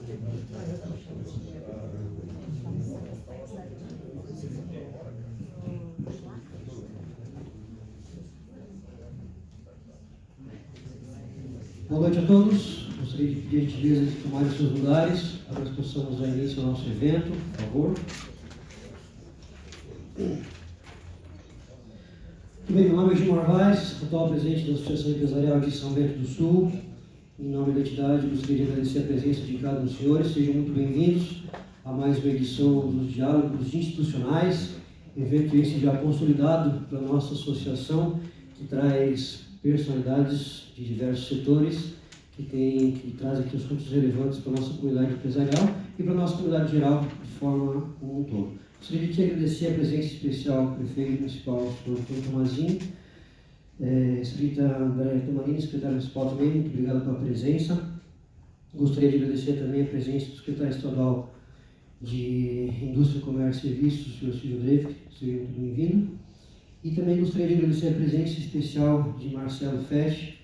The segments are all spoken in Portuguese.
Boa noite a todos. Gostaria de pedir a gentileza de tomarem seus lugares para que possamos dar início ao nosso evento, por favor. Muito bem, meu nome é Gil Marvaz, atual presidente da Associação Empresarial de São Bento do Sul. Em nome da entidade, gostaria de agradecer a presença de cada um dos senhores. Sejam muito bem-vindos a mais uma edição dos Diálogos Institucionais, evento esse já consolidado pela nossa associação, que traz personalidades de diversos setores, que trazem aqui assuntos relevantes para a nossa comunidade empresarial e para a nossa comunidade geral, de forma como um todo. Gostaria de agradecer a presença especial do prefeito municipal, senhor Antônio Tomazini, escrita André Tomarini, secretário municipal também, muito obrigado pela presença. Gostaria de agradecer também a presença do secretário estadual de Indústria, Comércio e Serviços, o senhor Silvio Dreyfus, seja muito bem-vindo. E também gostaria de agradecer a presença especial de Marcelo Fesch,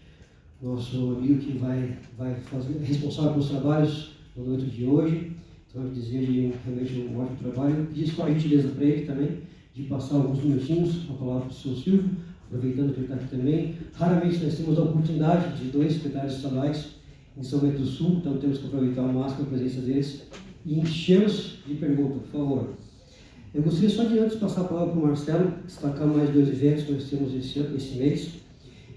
nosso amigo que vai fazer, responsável pelos trabalhos na noite de hoje. Então, eu desejo realmente um ótimo trabalho. Pedir só a gentileza para ele também, de passar alguns minutinhos a palavra para o senhor Silvio, aproveitando que ele está aqui também. Raramente nós temos a oportunidade de dois secretários estaduais em São Bento do Sul, então temos que aproveitar ao máximo a presença deles e enchê-los de perguntas, por favor. Eu gostaria só de antes passar a palavra para o Marcelo, destacar mais dois eventos que nós temos esse mês.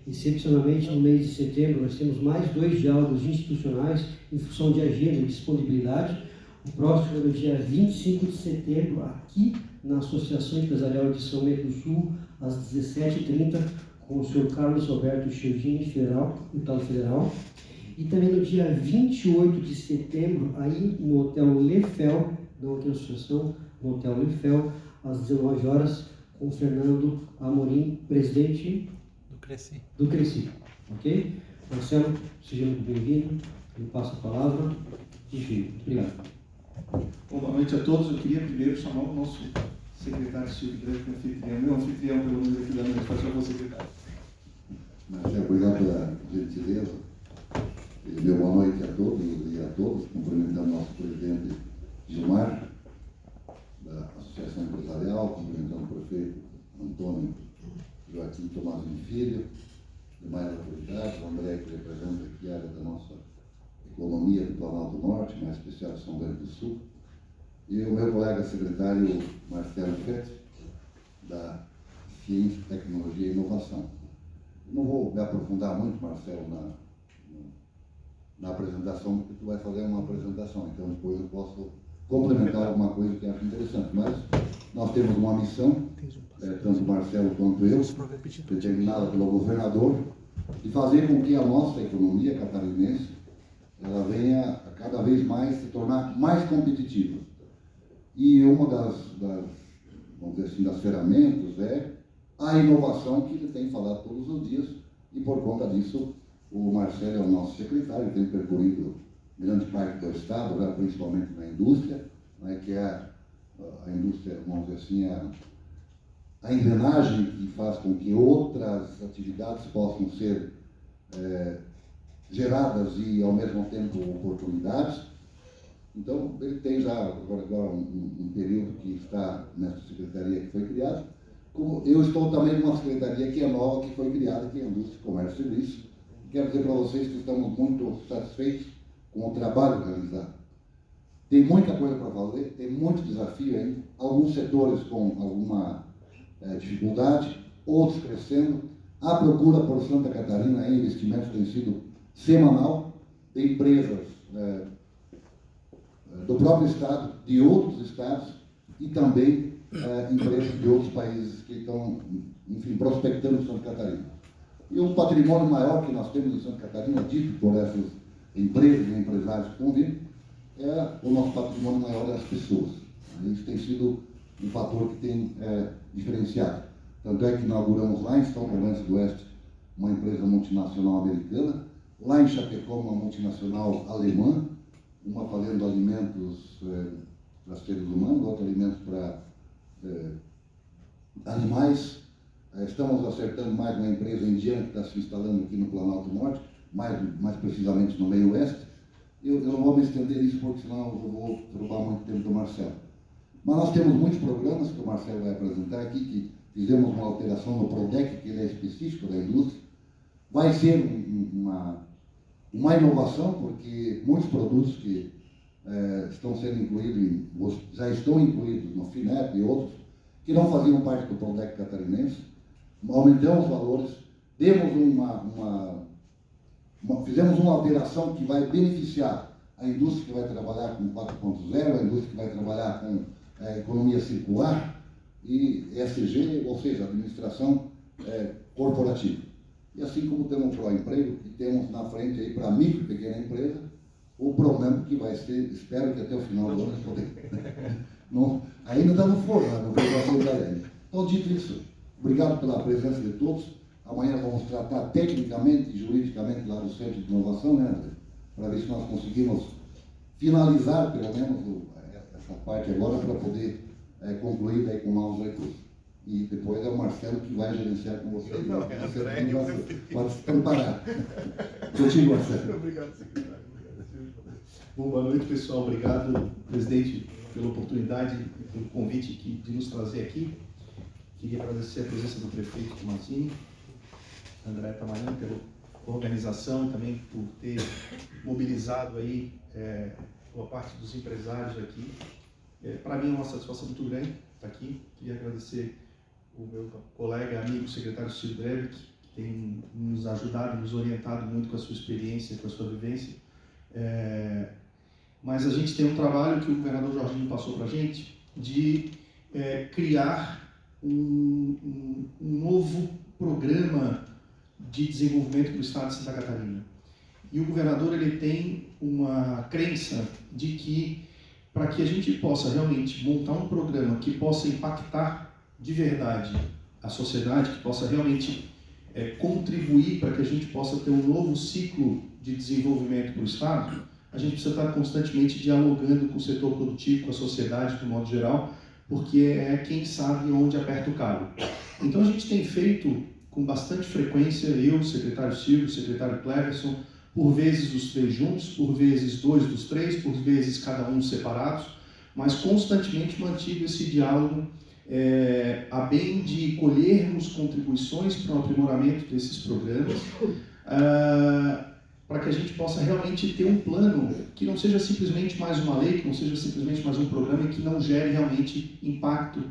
Excepcionalmente, no mês de setembro, nós temos mais dois diálogos institucionais em função de agenda e disponibilidade. O próximo é no dia 25 de setembro, aqui na Associação Empresarial de São Bento do Sul, às 17h30, com o senhor Carlos Alberto Chiodini, deputado federal. E também no dia 28 de setembro, aí no Hotel Lefel, da outra associação, no Hotel Lefel, às 19 horas, com o Fernando Amorim, presidente do Cresci. Ok? Marcelo, seja muito bem-vindo. Eu passo a palavra. Enfim, obrigado. Bom, boa noite a todos. Eu queria primeiro chamar o nosso secretário Silvio Dreyfus, meu anfitrião, pelo menos aqui da noite, para chamar o secretário. Marcelo, obrigado pela gentileza. Meu boa noite a todos e a todas, cumprimentando nosso presidente Gilmar, da Associação Empresarial, cumprimentando o prefeito Antônio Joaquim Tomazini Filho, demais autoridades, o André, que representa aqui a área da nossa economia do Planalto Norte, mais especial de São Bento do Sul, e o meu colega secretário Marcelo Fetti, da Ciência, Tecnologia e Inovação. Não vou me aprofundar muito, Marcelo, na apresentação, porque tu vai fazer uma apresentação, então depois eu posso complementar alguma coisa que acho interessante. Mas nós temos uma missão, tanto o Marcelo quanto eu, determinada pelo governador, de fazer com que a nossa economia catarinense ela venha a cada vez mais se tornar mais competitiva. E uma vamos dizer assim, das ferramentas é a inovação, que ele tem falado todos os dias, e por conta disso o Marcelo é o nosso secretário, tem percorrido grande parte do Estado, principalmente na indústria, né, que é a indústria, vamos dizer assim, a engrenagem que faz com que outras atividades possam ser geradas e, ao mesmo tempo, oportunidades. Então, ele tem já agora um período que está nessa secretaria que foi criada. Como eu estou também numa secretaria que é nova, que foi criada, que é a Indústria, Comércio e Serviços. Quero dizer para vocês que estamos muito satisfeitos com o trabalho realizado. Tem muita coisa para fazer, tem muito desafio ainda, alguns setores com alguma dificuldade, outros crescendo. A procura por Santa Catarina em investimentos tem sido semanal, de empresas do próprio Estado, de outros estados e também empresas de outros países que estão, enfim, prospectando Santa Catarina. E o patrimônio maior que nós temos em Santa Catarina, dito por essas empresas e empresários que convivem, é o nosso patrimônio maior das pessoas. Isso tem sido um fator que tem diferenciado. Tanto é que inauguramos lá em São Lourenço do Oeste uma empresa multinacional americana, lá em Chapecó uma multinacional alemã, uma fazendo alimentos para seres humanos, outra alimentos para animais. Estamos acertando mais uma empresa indiana que está se instalando aqui no Planalto Norte, mais precisamente no meio oeste, Eu não vou me estender nisso, porque senão eu vou roubar muito tempo do Marcelo. Mas nós temos muitos programas que o Marcelo vai apresentar aqui, que fizemos uma alteração no PRODEC, que ele é específico da indústria. Vai ser uma inovação, porque muitos produtos que estão sendo incluídos, já estão incluídos no FINEP e outros, que não faziam parte do PRODEC catarinense, aumentamos os valores, fizemos uma alteração que vai beneficiar a indústria que vai trabalhar com 4.0, a indústria que vai trabalhar com economia circular e ESG, ou seja, administração corporativa. E assim como temos o ProEmprego, que temos na frente aí para a micro e pequena empresa, o ProMemo, que vai ser, espero que até o final do ano poder. Ainda está no forno, no Federação da Lei. Então, dito isso, obrigado pela presença de todos. Amanhã vamos tratar tecnicamente e juridicamente lá do Centro de Inovação, né, André? Para ver se nós conseguimos finalizar, pelo menos, essa parte agora, para poder concluir daí com novos recursos. E depois é o Marcelo que vai gerenciar com você. Não, é André. Pode se preparar. Contigo, Marcelo. Obrigado, secretário. Bom, boa noite, pessoal. Obrigado, presidente, pela oportunidade, pelo convite de nos trazer aqui. Queria agradecer a presença do prefeito Tomazini, André Tamanini, pela organização e também por ter mobilizado aí boa parte dos empresários aqui. Para mim é uma satisfação muito grande estar aqui. Queria agradecer o meu colega, amigo, secretário Silvio Dreve, que tem nos ajudado, nos orientado muito com a sua experiência, com a sua vivência. Mas a gente tem um trabalho que o governador Jorginho passou para a gente de criar um novo programa de desenvolvimento do Estado de Santa Catarina. E o governador ele tem uma crença de que, para que a gente possa realmente montar um programa que possa impactar de verdade a sociedade, que possa realmente contribuir para que a gente possa ter um novo ciclo de desenvolvimento para o Estado, a gente precisa estar constantemente dialogando com o setor produtivo, com a sociedade, de um modo geral, porque é quem sabe onde aperta o calo. Então a gente tem feito com bastante frequência, eu, o secretário Silvio, o secretário Cleverson, por vezes os três juntos, por vezes dois dos três, por vezes cada um separados, mas constantemente mantido esse diálogo a bem de colhermos contribuições para o aprimoramento desses programas, para que a gente possa realmente ter um plano que não seja simplesmente mais uma lei, que não seja simplesmente mais um programa e que não gere realmente impacto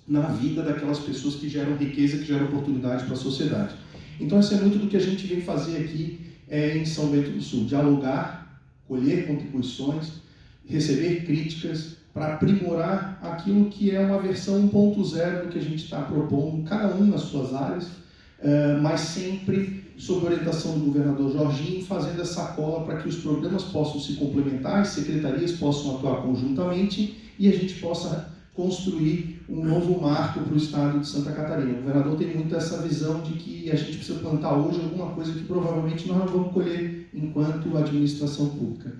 na vida daquelas pessoas que geram riqueza, que geram oportunidade para a sociedade. Então, isso é muito do que a gente vem fazer aqui em São Bento do Sul, dialogar, colher contribuições, receber críticas, para aprimorar aquilo que é uma versão 1.0 do que a gente está propondo, cada um nas suas áreas, mas sempre sob orientação do governador Jorginho, fazendo essa cola para que os programas possam se complementar, as secretarias possam atuar conjuntamente e a gente possa construir um novo marco para o estado de Santa Catarina. O governador tem muito essa visão de que a gente precisa plantar hoje alguma coisa que provavelmente nós não vamos colher enquanto administração pública.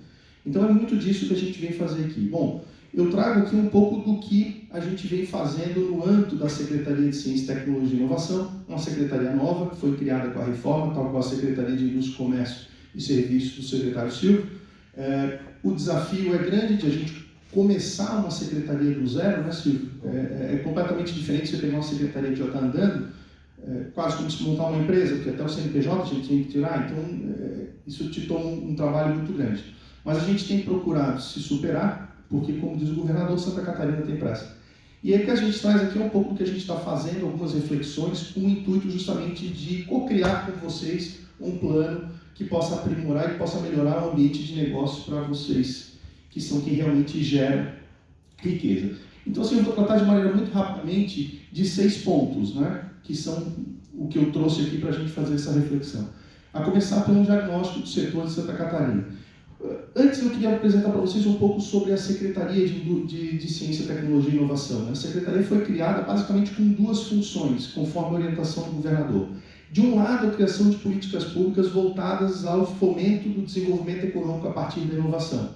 Então é muito disso que a gente vem fazer aqui. Bom, eu trago aqui um pouco do que a gente vem fazendo no âmbito da Secretaria de Ciência, Tecnologia e Inovação, uma secretaria nova que foi criada com a reforma, tal qual a Secretaria de Indústria, Comércio e Serviços do secretário Silvio. O desafio é grande de a gente começar uma secretaria do zero, né, Silvio? É completamente diferente você pegar uma secretaria que já está andando, quase como se montar uma empresa, porque até o CNPJ a gente tem que tirar, então isso te toma um trabalho muito grande. Mas a gente tem procurado se superar, porque, como diz o governador, Santa Catarina tem pressa. E aí o que a gente traz aqui é um pouco do que a gente está fazendo, algumas reflexões, com o intuito justamente de co-criar com vocês um plano que possa aprimorar e possa melhorar o ambiente de negócio para vocês, que são quem realmente gera riqueza. Então, assim, eu vou tratar de maneira muito rapidamente de 6 pontos, né, que são o que eu trouxe aqui para a gente fazer essa reflexão. A começar pelo diagnóstico do setor de Santa Catarina. Antes eu queria apresentar para vocês um pouco sobre a Secretaria de Ciência, Tecnologia e Inovação. A Secretaria foi criada basicamente com 2 funções, conforme a orientação do governador. De um lado, a criação de políticas públicas voltadas ao fomento do desenvolvimento econômico a partir da inovação.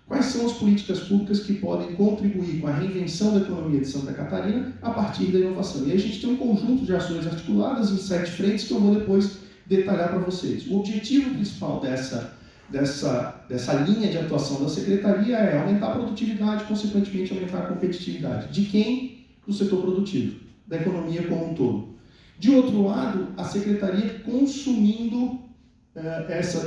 Quais são as políticas públicas que podem contribuir com a reinvenção da economia de Santa Catarina a partir da inovação? E aí a gente tem um conjunto de ações articuladas em 7 frentes que eu vou depois detalhar para vocês. O objetivo principal dessa dessa linha de atuação da secretaria é aumentar a produtividade, consequentemente aumentar a competitividade. De quem? Do setor produtivo, da economia como um todo. De outro lado, a secretaria consumindo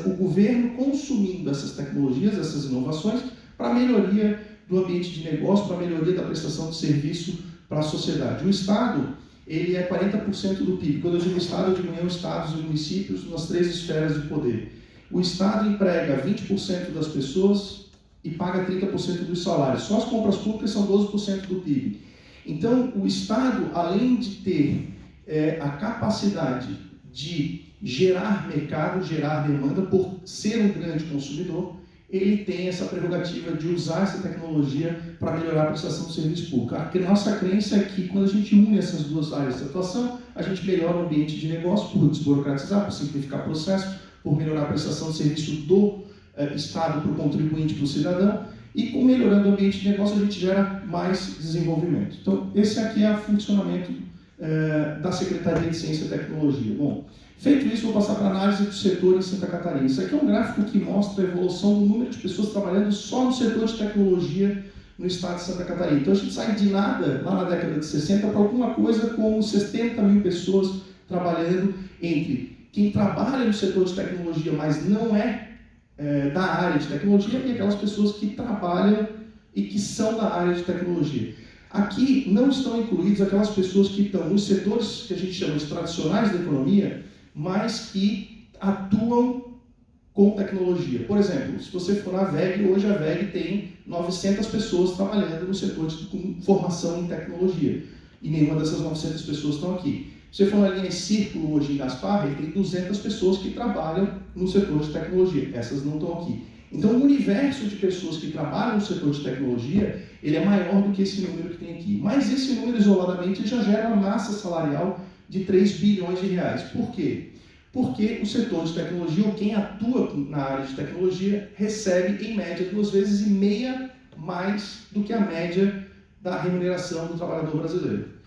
o governo consumindo essas tecnologias, essas inovações, para a melhoria do ambiente de negócio, para a melhoria da prestação de serviço para a sociedade. O Estado, ele é 40% do PIB. Quando eu digo Estado, eu digo União, Estados e municípios nas 3 esferas de poder. O Estado emprega 20% das pessoas e paga 30% dos salários. Só as compras públicas são 12% do PIB. Então, o Estado, além de ter a capacidade de gerar mercado, gerar demanda, por ser um grande consumidor, ele tem essa prerrogativa de usar essa tecnologia para melhorar a prestação do serviço público. A nossa crença é que quando a gente une essas duas áreas de atuação, a gente melhora o ambiente de negócio por desburocratizar, por simplificar processos, por melhorar a prestação de serviço do Estado para o contribuinte, para o cidadão, e com melhorando o ambiente de negócio a gente gera mais desenvolvimento. Então, esse aqui é o funcionamento da Secretaria de Ciência e Tecnologia. Bom, feito isso, vou passar para a análise do setor em Santa Catarina. Isso aqui é um gráfico que mostra a evolução do número de pessoas trabalhando só no setor de tecnologia no estado de Santa Catarina. Então a gente sai de nada, lá na década de 60, para alguma coisa como 70 mil pessoas trabalhando entre quem trabalha no setor de tecnologia, mas não é da área de tecnologia, e aquelas pessoas que trabalham e que são da área de tecnologia. Aqui não estão incluídas aquelas pessoas que estão nos setores que a gente chama de tradicionais da economia, mas que atuam com tecnologia. Por exemplo, se você for na VEG, hoje a VEG tem 900 pessoas trabalhando no setor com formação em tecnologia. E nenhuma dessas 900 pessoas estão aqui. Se você for na linha Círculo, hoje em Gaspar, ele tem 200 pessoas que trabalham no setor de tecnologia. Essas não estão aqui. Então, o universo de pessoas que trabalham no setor de tecnologia, ele é maior do que esse número que tem aqui. Mas esse número, isoladamente, já gera uma massa salarial de 3 bilhões de reais. Por quê? Porque o setor de tecnologia, ou quem atua na área de tecnologia, recebe, em média, 2,5 vezes mais do que a média da remuneração do trabalhador brasileiro.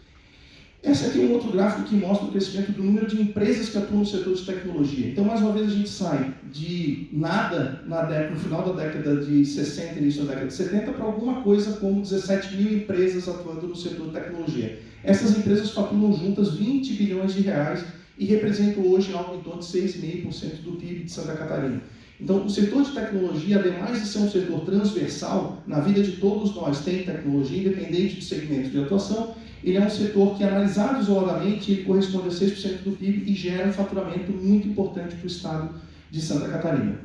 Esse aqui é um outro gráfico que mostra o crescimento do número de empresas que atuam no setor de tecnologia. Então, mais uma vez, a gente sai de nada no final da década de 60 e início da década de 70 para alguma coisa como 17 mil empresas atuando no setor de tecnologia. Essas empresas faturam juntas 20 bilhões de reais e representam hoje algo em torno de 6,5% do PIB de Santa Catarina. Então, o setor de tecnologia, ademais de ser um setor transversal, na vida de todos nós tem tecnologia, independente do segmento de atuação, ele é um setor que, analisado isoladamente, ele corresponde a 6% do PIB e gera um faturamento muito importante para o estado de Santa Catarina.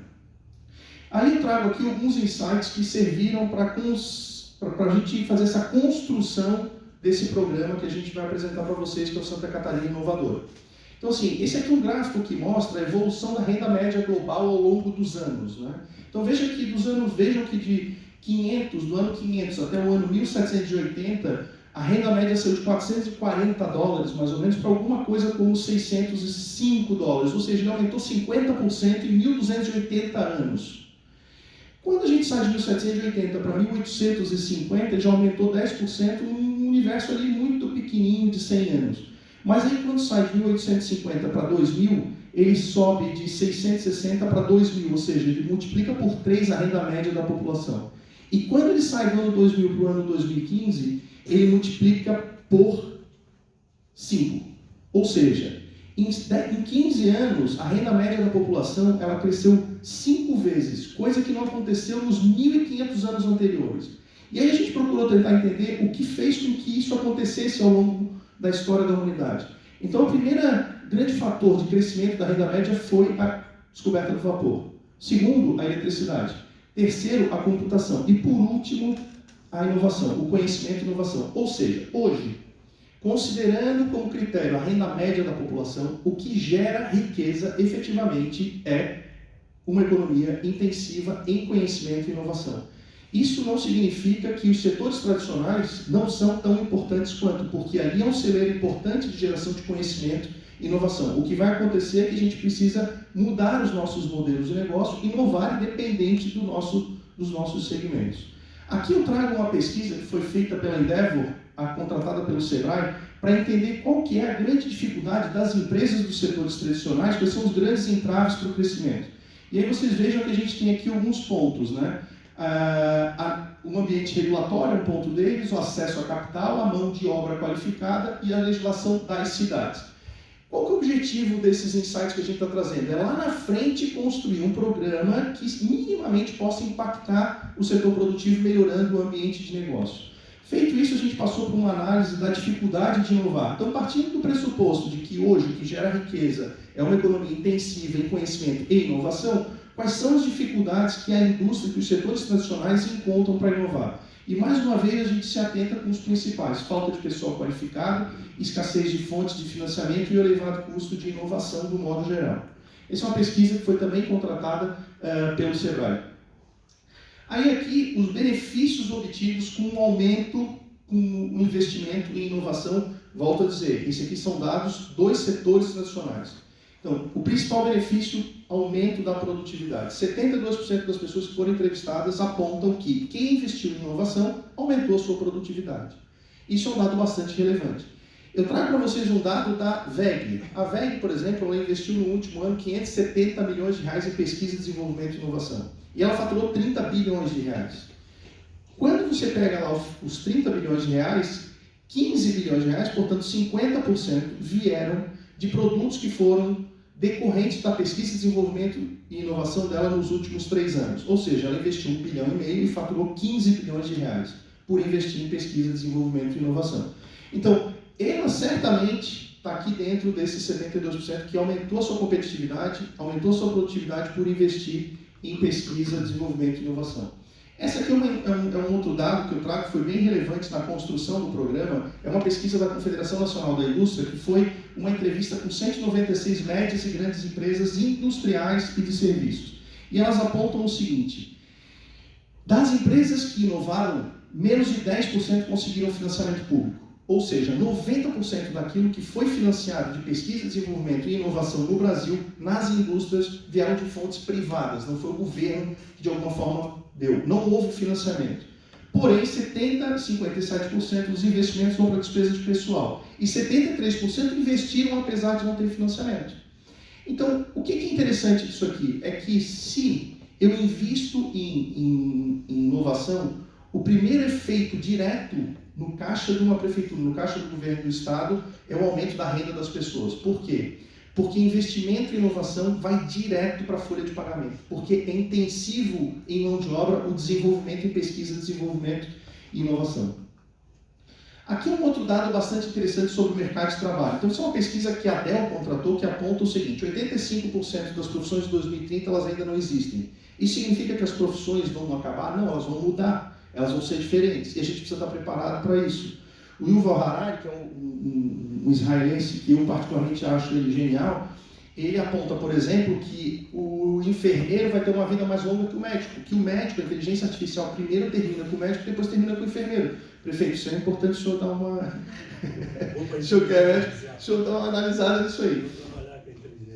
Aí eu trago aqui alguns insights que serviram para a gente fazer essa construção desse programa que a gente vai apresentar para vocês, que é o Santa Catarina Inovadora. Então, assim, esse aqui é um gráfico que mostra a evolução da renda média global ao longo dos anos, né? Então, vejam que do ano 500 até o ano 1780, a renda média saiu de $440, mais ou menos, para alguma coisa como $605, ou seja, ele aumentou 50% em 1.280 anos. Quando a gente sai de 1780 para 1850, ele já aumentou 10% num universo ali muito pequenininho de 100 anos. Mas aí quando sai de 1850 para 2000, ele sobe de 660 para 2.000, ou seja, ele multiplica por 3 a renda média da população. E quando ele sai do ano 2000 para o ano 2015, ele multiplica por 5. Ou seja, em 15 anos, a renda média da população ela cresceu 5 vezes, coisa que não aconteceu nos 1.500 anos anteriores. E aí a gente procurou tentar entender o que fez com que isso acontecesse ao longo da história da humanidade. Então, o primeiro grande fator de crescimento da renda média foi a descoberta do vapor. Segundo, a eletricidade. Terceiro, a computação. E, por último, a inovação, o conhecimento e inovação. Ou seja, hoje, considerando como critério a renda média da população, o que gera riqueza efetivamente é uma economia intensiva em conhecimento e inovação. Isso não significa que os setores tradicionais não são tão importantes quanto, porque ali é um celeiro importante de geração de conhecimento e inovação. O que vai acontecer é que a gente precisa mudar os nossos modelos de negócio, inovar independente dos nossos segmentos. Aqui eu trago uma pesquisa que foi feita pela Endeavor, contratada pelo Sebrae, para entender qual que é a grande dificuldade das empresas dos setores tradicionais, quais são os grandes entraves para o crescimento. E aí vocês vejam que a gente tem aqui alguns pontos, né? O ambiente regulatório é um ponto deles, o acesso à capital, a mão de obra qualificada e a legislação das cidades. Qual que é o objetivo desses insights que a gente está trazendo? É lá na frente construir um programa que minimamente possa impactar o setor produtivo, melhorando o ambiente de negócio. Feito isso, a gente passou por uma análise da dificuldade de inovar. Então, partindo do pressuposto de que hoje o que gera riqueza é uma economia intensiva em conhecimento e inovação, quais são as dificuldades que a indústria e que os setores tradicionais encontram para inovar? E, mais uma vez, a gente se atenta com os principais: falta de pessoal qualificado, escassez de fontes de financiamento e o elevado custo de inovação do modo geral. Essa é uma pesquisa que foi também contratada pelo Sebrae. Aí aqui, os benefícios obtidos com um aumento, com um investimento em inovação, volto a dizer, esses aqui são dados dos setores tradicionais. Então, o principal benefício, aumento da produtividade. 72% das pessoas que foram entrevistadas apontam que quem investiu em inovação aumentou a sua produtividade. Isso é um dado bastante relevante. Eu trago para vocês um dado da VEG. A VEG, por exemplo, ela investiu no último ano 570 milhões de reais em pesquisa, desenvolvimento e inovação. E ela faturou 30 bilhões de reais. Quando você pega lá os 30 bilhões de reais, 15 bilhões de reais, portanto 50%, vieram de produtos que foram decorrentes da pesquisa, desenvolvimento e inovação dela nos últimos 3 anos. Ou seja, ela investiu 1,5 bilhão e faturou 15 bilhões de reais por investir em pesquisa, desenvolvimento e inovação. Então, ela certamente está aqui dentro desses 72% que aumentou a sua competitividade, aumentou a sua produtividade por investir em pesquisa, desenvolvimento e inovação. Essa aqui é um outro dado que eu trago que foi bem relevante na construção do programa. É uma pesquisa da Confederação Nacional da Indústria, que foi uma entrevista com 196 médias e grandes empresas industriais e de serviços. E elas apontam o seguinte: das empresas que inovaram, menos de 10% conseguiram financiamento público. Ou seja, 90% daquilo que foi financiado de pesquisa, desenvolvimento e inovação no Brasil, nas indústrias, vieram de fontes privadas. Não foi o governo que de alguma forma deu. Não houve financiamento. Porém, 57% dos investimentos vão para despesa de pessoal. E 73% investiram apesar de não ter financiamento. Então, o que é interessante disso aqui? É que se eu invisto em inovação, o primeiro efeito direto no caixa de uma prefeitura, no caixa do governo do estado, é o aumento da renda das pessoas. Por quê? Porque investimento em inovação vai direto para a folha de pagamento, porque é intensivo em mão de obra o desenvolvimento em pesquisa, desenvolvimento e inovação. Aqui um outro dado bastante interessante sobre o mercado de trabalho. Então, isso é uma pesquisa que a Dell contratou, que aponta o seguinte: 85% das profissões de 2030 elas ainda não existem. Isso significa que as profissões vão acabar? Não, elas vão mudar. Elas vão ser diferentes e a gente precisa estar preparado para isso. O Yuval Harari, que é um israelense que eu particularmente acho ele genial, ele aponta, por exemplo, que o enfermeiro vai ter uma vida mais longa que o médico, a inteligência artificial primeiro termina com o médico e depois termina com o enfermeiro. Prefeito, isso é importante o senhor dar uma... o senhor dar uma analisada nisso aí.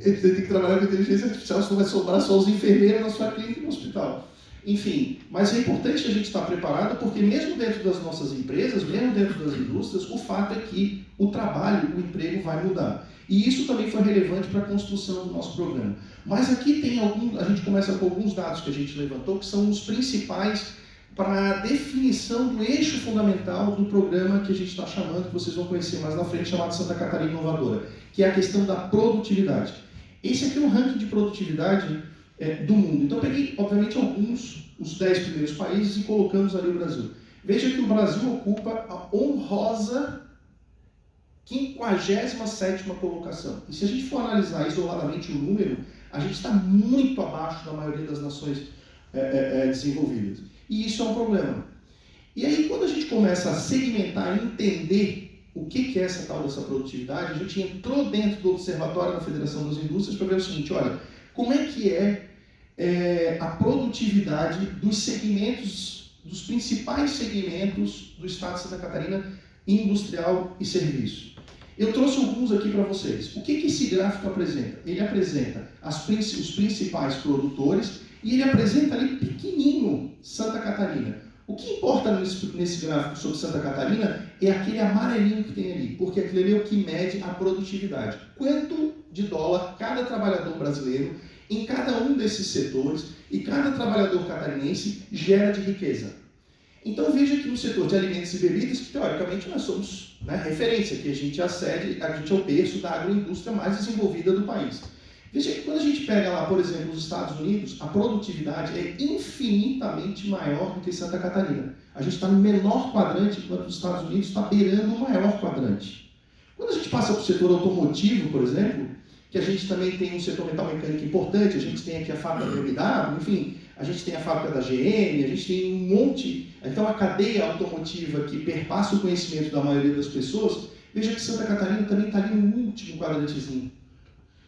Ele tem que trabalhar com a inteligência artificial, senão vai sobrar só os enfermeiros na sua clínica e no hospital. Enfim, mas é importante a gente estar preparado, porque mesmo dentro das nossas empresas, mesmo dentro das indústrias, o fato é que o trabalho, o emprego vai mudar. E isso também foi relevante para a construção do nosso programa. Mas aqui tem a gente começa com alguns dados que a gente levantou, que são os principais para a definição do eixo fundamental do programa que a gente está chamando, que vocês vão conhecer mais na frente, chamado Santa Catarina Inovadora, que é a questão da produtividade. Esse aqui é um ranking de produtividade do mundo. Então, eu peguei, obviamente, os 10 primeiros países e colocamos ali o Brasil. Veja que o Brasil ocupa a honrosa 57ª colocação. E se a gente for analisar isoladamente o número, a gente está muito abaixo da maioria das nações desenvolvidas. E isso é um problema. E aí, quando a gente começa a segmentar e entender o que é essa tal dessa produtividade, a gente entrou dentro do Observatório da Federação das Indústrias para ver o seguinte: olha, como é que a produtividade dos segmentos, dos principais segmentos do estado de Santa Catarina, industrial e serviço. Eu trouxe alguns aqui para vocês. O que esse gráfico apresenta? Ele apresenta os principais produtores e ele apresenta ali pequenininho Santa Catarina. O que importa nesse gráfico sobre Santa Catarina é aquele amarelinho que tem ali, porque aquele ali é o que mede a produtividade. Quanto de dólar cada trabalhador brasileiro em cada um desses setores e cada trabalhador catarinense gera de riqueza. Então veja que no setor de alimentos e bebidas, que teoricamente nós somos, né, referência, que a gente é o berço da agroindústria mais desenvolvida do país. Veja que quando a gente pega lá, por exemplo, os Estados Unidos, a produtividade é infinitamente maior do que Santa Catarina. A gente está no menor quadrante, enquanto os Estados Unidos está beirando o maior quadrante. Quando a gente passa para o setor automotivo, por exemplo, que a gente também tem um setor metal-mecânico importante, a gente tem aqui a fábrica da BMW, enfim, a gente tem a fábrica da GM, a gente tem um monte... Então, a cadeia automotiva que perpassa o conhecimento da maioria das pessoas, veja que Santa Catarina também está ali no último quadrantezinho.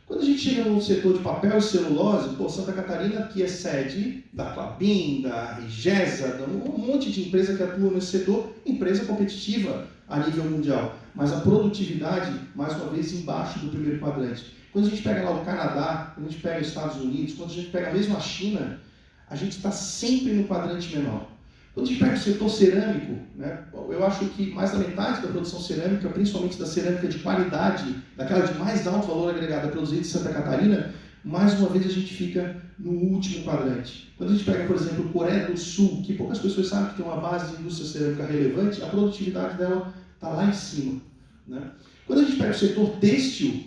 Quando a gente chega no setor de papel e celulose, Santa Catarina, que é sede da Klabin, da Rigesa, um monte de empresa que atua nesse setor, empresa competitiva a nível mundial. Mas a produtividade, mais uma vez, embaixo do primeiro quadrante. Quando a gente pega lá o Canadá, quando a gente pega os Estados Unidos, quando a gente pega mesmo a China, a gente está sempre no quadrante menor. Quando a gente pega o setor cerâmico, né, eu acho que mais da metade da produção cerâmica, principalmente da cerâmica de qualidade, daquela de mais alto valor agregado produzida em Santa Catarina, mais uma vez a gente fica no último quadrante. Quando a gente pega, por exemplo, Coreia do Sul, que poucas pessoas sabem que tem uma base de indústria cerâmica relevante, a produtividade dela está lá em cima. Né? Quando a gente pega o setor têxtil,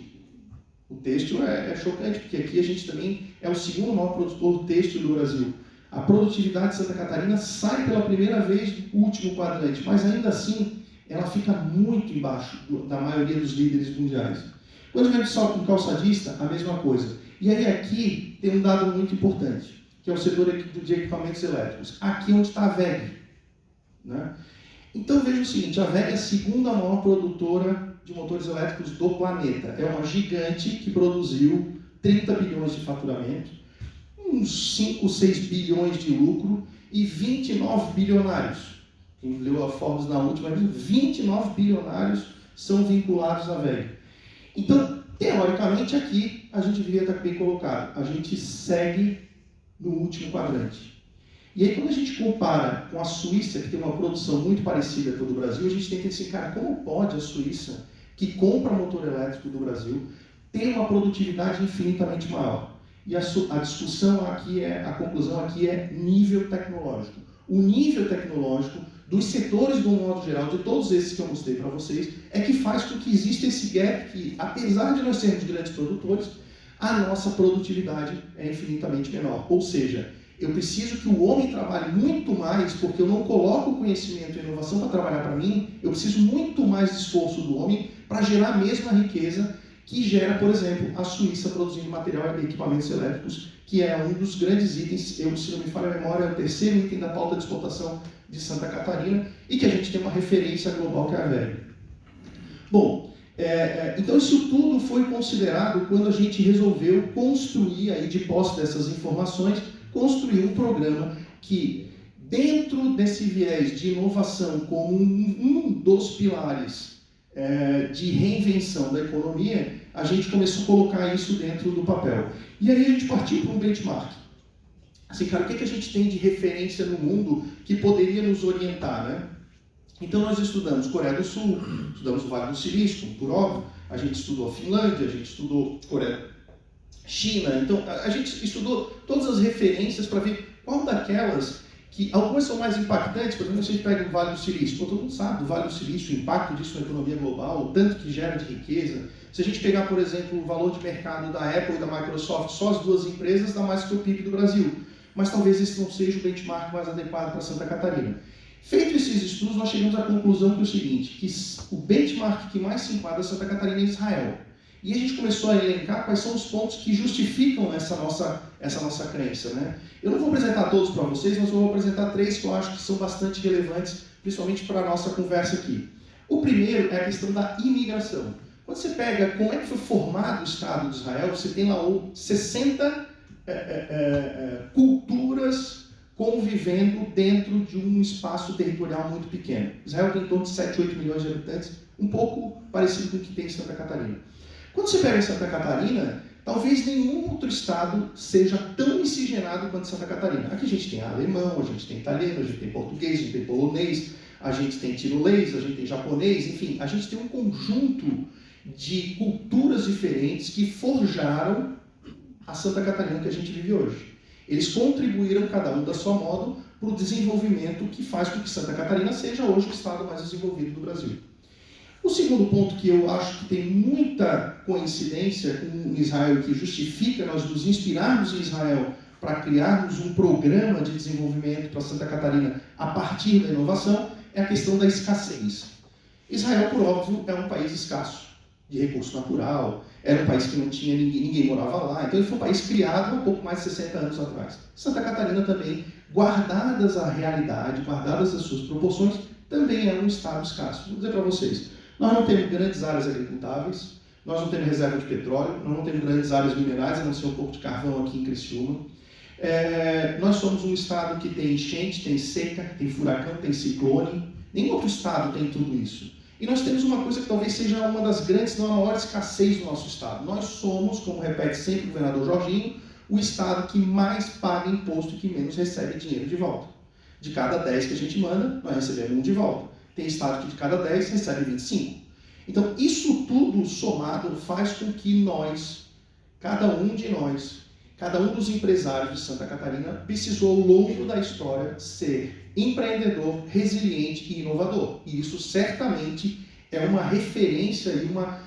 o têxtil é chocante, porque aqui a gente também é o segundo maior produtor têxtil do Brasil. A produtividade de Santa Catarina sai pela primeira vez do último quadrante, mas ainda assim ela fica muito embaixo da maioria dos líderes mundiais. Quando vem só com calçadista, a mesma coisa. E aí aqui tem um dado muito importante, que é o setor de equipamentos elétricos. Aqui onde está a WEG. Né? Então veja o seguinte, a WEG é a segunda maior produtora de motores elétricos do planeta. É uma gigante que produziu 30 bilhões de faturamento, uns 5, 6 bilhões de lucro e 29 bilionários. Quem leu a Forbes na última, 29 bilionários são vinculados à WEG. Então, teoricamente, aqui a gente deveria estar bem colocado. A gente segue no último quadrante. E aí, quando a gente compara com a Suíça, que tem uma produção muito parecida com a do Brasil, a gente tem que dizer, cara, como pode a Suíça, que compra motor elétrico do Brasil, ter uma produtividade infinitamente maior? E a discussão aqui a conclusão aqui é nível tecnológico. O nível tecnológico dos setores, de um modo geral, de todos esses que eu mostrei para vocês, é que faz com que exista esse gap que, apesar de nós sermos grandes produtores, a nossa produtividade é infinitamente menor. Ou seja, eu preciso que o homem trabalhe muito mais, porque eu não coloco o conhecimento e a inovação para trabalhar para mim, eu preciso muito mais de esforço do homem para gerar a mesma riqueza que gera, por exemplo, a Suíça produzindo material e equipamentos elétricos, que é um dos grandes itens, se não me falha a memória, é o terceiro item da pauta de exportação de Santa Catarina, e que a gente tem uma referência global que é a WEG. Bom, então isso tudo foi considerado quando a gente resolveu construir, aí, de posse dessas informações, construir um programa que, dentro desse viés de inovação como um dos pilares de reinvenção da economia, a gente começou a colocar isso dentro do papel. E aí a gente partiu para um benchmark. Assim, cara, o que a gente tem de referência no mundo que poderia nos orientar, né? Então nós estudamos Coreia do Sul, estudamos o Vale do Silício, por óbvio, a gente estudou a Finlândia, a gente estudou China, então a gente estudou todas as referências para ver qual daquelas que algumas são mais impactantes. Por exemplo, se a gente pega o Vale do Silício, todo mundo sabe do Vale do Silício, o impacto disso na economia global, o tanto que gera de riqueza. Se a gente pegar, por exemplo, o valor de mercado da Apple e da Microsoft, só as duas empresas dá mais que o PIB do Brasil. Mas talvez esse não seja o benchmark mais adequado para Santa Catarina. Feito esses estudos, nós chegamos à conclusão que é o seguinte, que o benchmark que mais se enquadra a Santa Catarina é Israel. E a gente começou a elencar quais são os pontos que justificam essa nossa crença. Né? Eu não vou apresentar todos para vocês, mas eu vou apresentar 3 que eu acho que são bastante relevantes, principalmente para a nossa conversa aqui. O primeiro é a questão da imigração. Quando você pega como é que foi formado o Estado de Israel, você tem lá 60 culturas convivendo dentro de um espaço territorial muito pequeno. Israel tem em torno de 7, 8 milhões de habitantes, um pouco parecido com o que tem em Santa Catarina. Quando você pega em Santa Catarina, talvez nenhum outro estado seja tão miscigenado quanto Santa Catarina. Aqui a gente tem alemão, a gente tem italiano, a gente tem português, a gente tem polonês, a gente tem tirolês, a gente tem japonês, enfim, a gente tem um conjunto de culturas diferentes que forjaram a Santa Catarina que a gente vive hoje. Eles contribuíram, cada um da sua modo, para o desenvolvimento que faz com que Santa Catarina seja hoje o estado mais desenvolvido do Brasil. O segundo ponto que eu acho que tem muita coincidência com Israel, que justifica nós nos inspirarmos em Israel para criarmos um programa de desenvolvimento para Santa Catarina a partir da inovação, é a questão da escassez. Israel, por óbvio, é um país escasso de recurso natural, era um país que não tinha ninguém morava lá, então ele foi um país criado há pouco mais de 60 anos atrás. Santa Catarina também, guardadas a realidade, guardadas as suas proporções, também é um estado escasso. Vou dizer para vocês, nós não temos grandes áreas agricultáveis, nós não temos reserva de petróleo, nós não temos grandes áreas minerais, a não ser um pouco de carvão aqui em Criciúma. Nós somos um estado que tem enchente, tem seca, tem furacão, tem ciclone. Nenhum outro estado tem tudo isso. E nós temos uma coisa que talvez seja uma das grandes, não a maior escassez do nosso estado. Nós somos, como repete sempre o governador Jorginho, o estado que mais paga imposto e que menos recebe dinheiro de volta. De cada 10 que a gente manda, nós recebemos 1 de volta. Tem estado que de cada 10 recebe 25. Então, isso tudo somado faz com que nós, cada um de nós, cada um dos empresários de Santa Catarina precisou, ao longo da história, ser empreendedor, resiliente e inovador. E isso certamente é uma referência e uma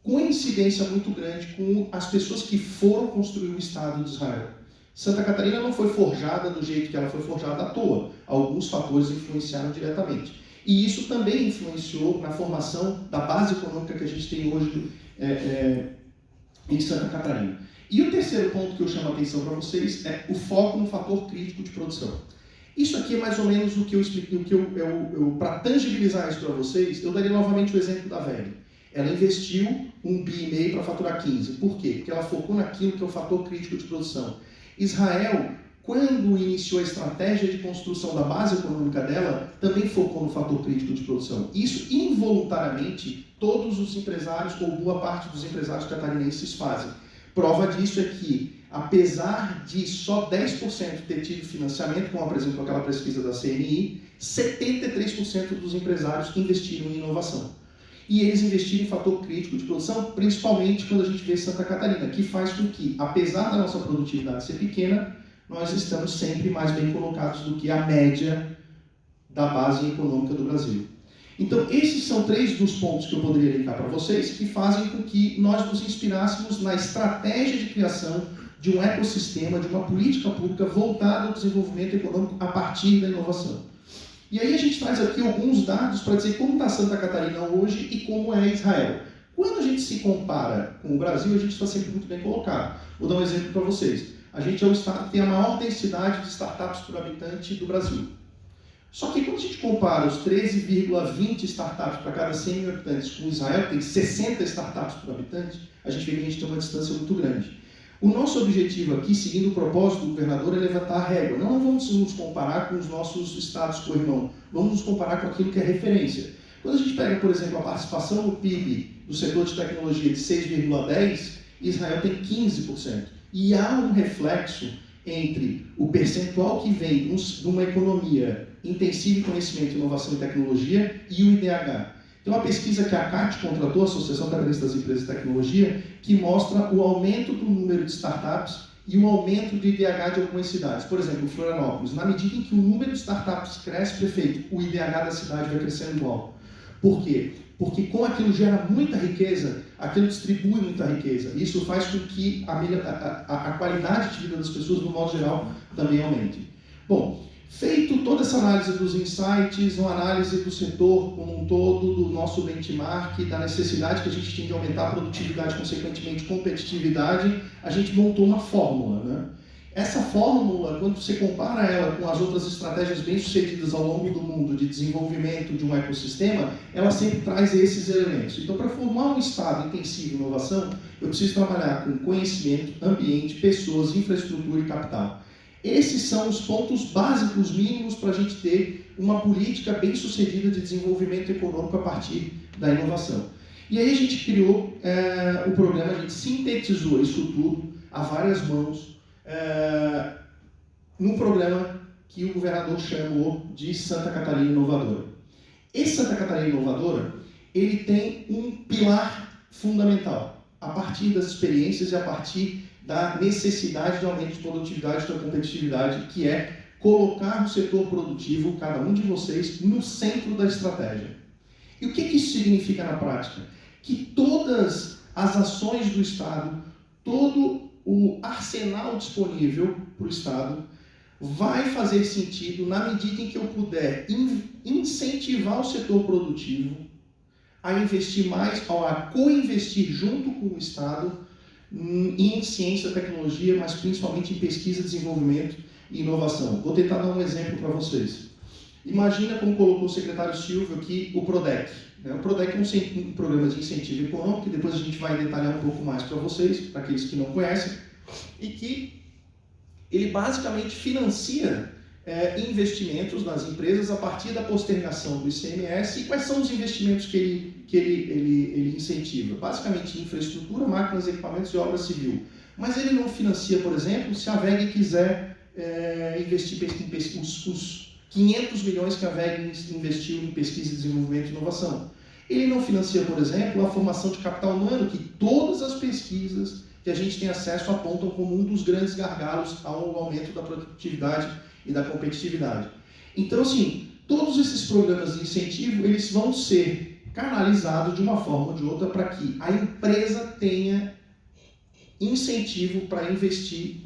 coincidência muito grande com as pessoas que foram construir o Estado de Israel. Santa Catarina não foi forjada do jeito que ela foi forjada à toa. Alguns fatores influenciaram diretamente. E isso também influenciou na formação da base econômica que a gente tem hoje em Santa Catarina. E o terceiro ponto que eu chamo a atenção para vocês é o foco no fator crítico de produção. Isso aqui é mais ou menos o que eu expliquei, para tangibilizar isso para vocês, eu daria novamente o exemplo da VEG. Ela investiu 1,5 bi para faturar 15. Por quê? Porque ela focou naquilo que é o fator crítico de produção. Israel, quando iniciou a estratégia de construção da base econômica dela, também focou no fator crítico de produção. Isso, involuntariamente, todos os empresários, ou boa parte dos empresários catarinenses fazem. Prova disso é que, apesar de só 10% ter tido financiamento, como apresentou aquela pesquisa da CNI, 73% dos empresários investiram em inovação. E eles investiram em fator crítico de produção, principalmente quando a gente vê Santa Catarina, que faz com que, apesar da nossa produtividade ser pequena, nós estamos sempre mais bem colocados do que a média da base econômica do Brasil. Então, esses são 3 dos pontos que eu poderia elencar para vocês, que fazem com que nós nos inspirássemos na estratégia de criação de um ecossistema, de uma política pública voltada ao desenvolvimento econômico a partir da inovação. E aí a gente traz aqui alguns dados para dizer como está Santa Catarina hoje e como é Israel. Quando a gente se compara com o Brasil, a gente está sempre muito bem colocado. Vou dar um exemplo para vocês. A gente é o estado que tem a maior densidade de startups por habitante do Brasil. Só que quando a gente compara os 13,20 startups para cada 100 mil habitantes com Israel, que tem 60 startups por habitante, a gente vê que a gente tem uma distância muito grande. O nosso objetivo aqui, seguindo o propósito do governador, é levantar a régua. Não vamos nos comparar com os nossos estados co-irmão, vamos nos comparar com aquilo que é referência. Quando a gente pega, por exemplo, a participação no PIB do setor de tecnologia de 6,10%, Israel tem 15%. E há um reflexo entre o percentual que vem de uma economia intensiva em conhecimento, inovação e tecnologia e o IDH. Tem uma pesquisa que a CAT contratou, a Associação Catarinense das Empresas de Tecnologia, que mostra o aumento do número de startups e o aumento do IDH de algumas cidades. Por exemplo, Florianópolis. Na medida em que o número de startups cresce, prefeito, o IDH da cidade vai crescendo igual. Por quê? Porque como aquilo gera muita riqueza, aquilo distribui muita riqueza. Isso faz com que a qualidade de vida das pessoas, no modo geral, também aumente. Bom, feito toda essa análise dos insights, uma análise do setor como um todo, do nosso benchmark, da necessidade que a gente tem de aumentar a produtividade, consequentemente competitividade, a gente montou uma fórmula, né? Essa fórmula, quando você compara ela com as outras estratégias bem-sucedidas ao longo do mundo de desenvolvimento de um ecossistema, ela sempre traz esses elementos. Então, para formar um estado intensivo em inovação, eu preciso trabalhar com conhecimento, ambiente, pessoas, infraestrutura e capital. Esses são os pontos básicos mínimos para a gente ter uma política bem-sucedida de desenvolvimento econômico a partir da inovação. E aí a gente criou o programa, a gente sintetizou isso tudo a várias mãos, num programa que o governador chamou de Santa Catarina Inovadora. Esse Santa Catarina Inovadora, ele tem um pilar fundamental, a partir das experiências e a partir da necessidade de aumento de produtividade e da competitividade, que é colocar o setor produtivo, cada um de vocês, no centro da estratégia. E o que isso significa na prática? Que todas as ações do Estado, todo o arsenal disponível para o Estado, vai fazer sentido na medida em que eu puder incentivar o setor produtivo a investir mais, a co-investir junto com o Estado em ciência e tecnologia, mas principalmente em pesquisa, desenvolvimento e inovação. Vou tentar dar um exemplo para vocês. Imagina, como colocou o secretário Silvio aqui, o PRODEC. O PRODEC é um programa de incentivo econômico, que depois a gente vai detalhar um pouco mais para vocês, para aqueles que não conhecem, e que ele basicamente financia investimentos nas empresas a partir da postergação do ICMS. E quais são os investimentos que ele incentiva? Basicamente infraestrutura, máquinas, equipamentos e obra civil. Mas ele não financia, por exemplo, se a VEG quiser investir os 500 milhões que a VEG investiu em pesquisa, desenvolvimento e inovação. Ele não financia, por exemplo, a formação de capital humano, que todas as pesquisas que a gente tem acesso apontam como um dos grandes gargalos ao aumento da produtividade e da competitividade. Então, assim, todos esses programas de incentivo, eles vão ser canalizados de uma forma ou de outra para que a empresa tenha incentivo para investir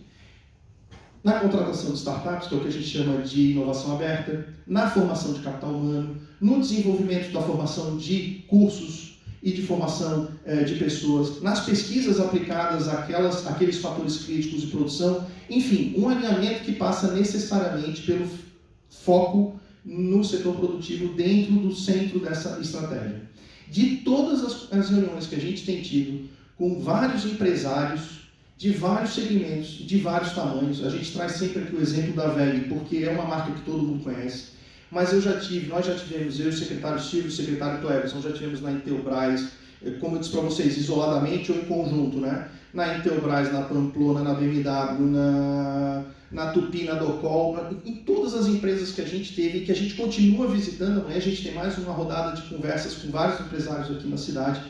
na contratação de startups, que é o que a gente chama de inovação aberta, na formação de capital humano, no desenvolvimento da formação de cursos e de formação de pessoas, nas pesquisas aplicadas àqueles fatores críticos de produção, enfim, um alinhamento que passa necessariamente pelo foco no setor produtivo dentro do centro dessa estratégia. De todas as reuniões que a gente tem tido com vários empresários de vários segmentos, de vários tamanhos, a gente traz sempre aqui o exemplo da VEG, porque é uma marca que todo mundo conhece, mas nós já tivemos, eu, o secretário Silvio, o secretário Cleverson, já tivemos na Intelbras, como eu disse para vocês, isoladamente ou em conjunto, né? Na Intelbras, na Pamplona, na BMW, na Tupi, na Docol, em todas as empresas que a gente teve e que a gente continua visitando. Amanhã a gente tem mais uma rodada de conversas com vários empresários aqui na cidade.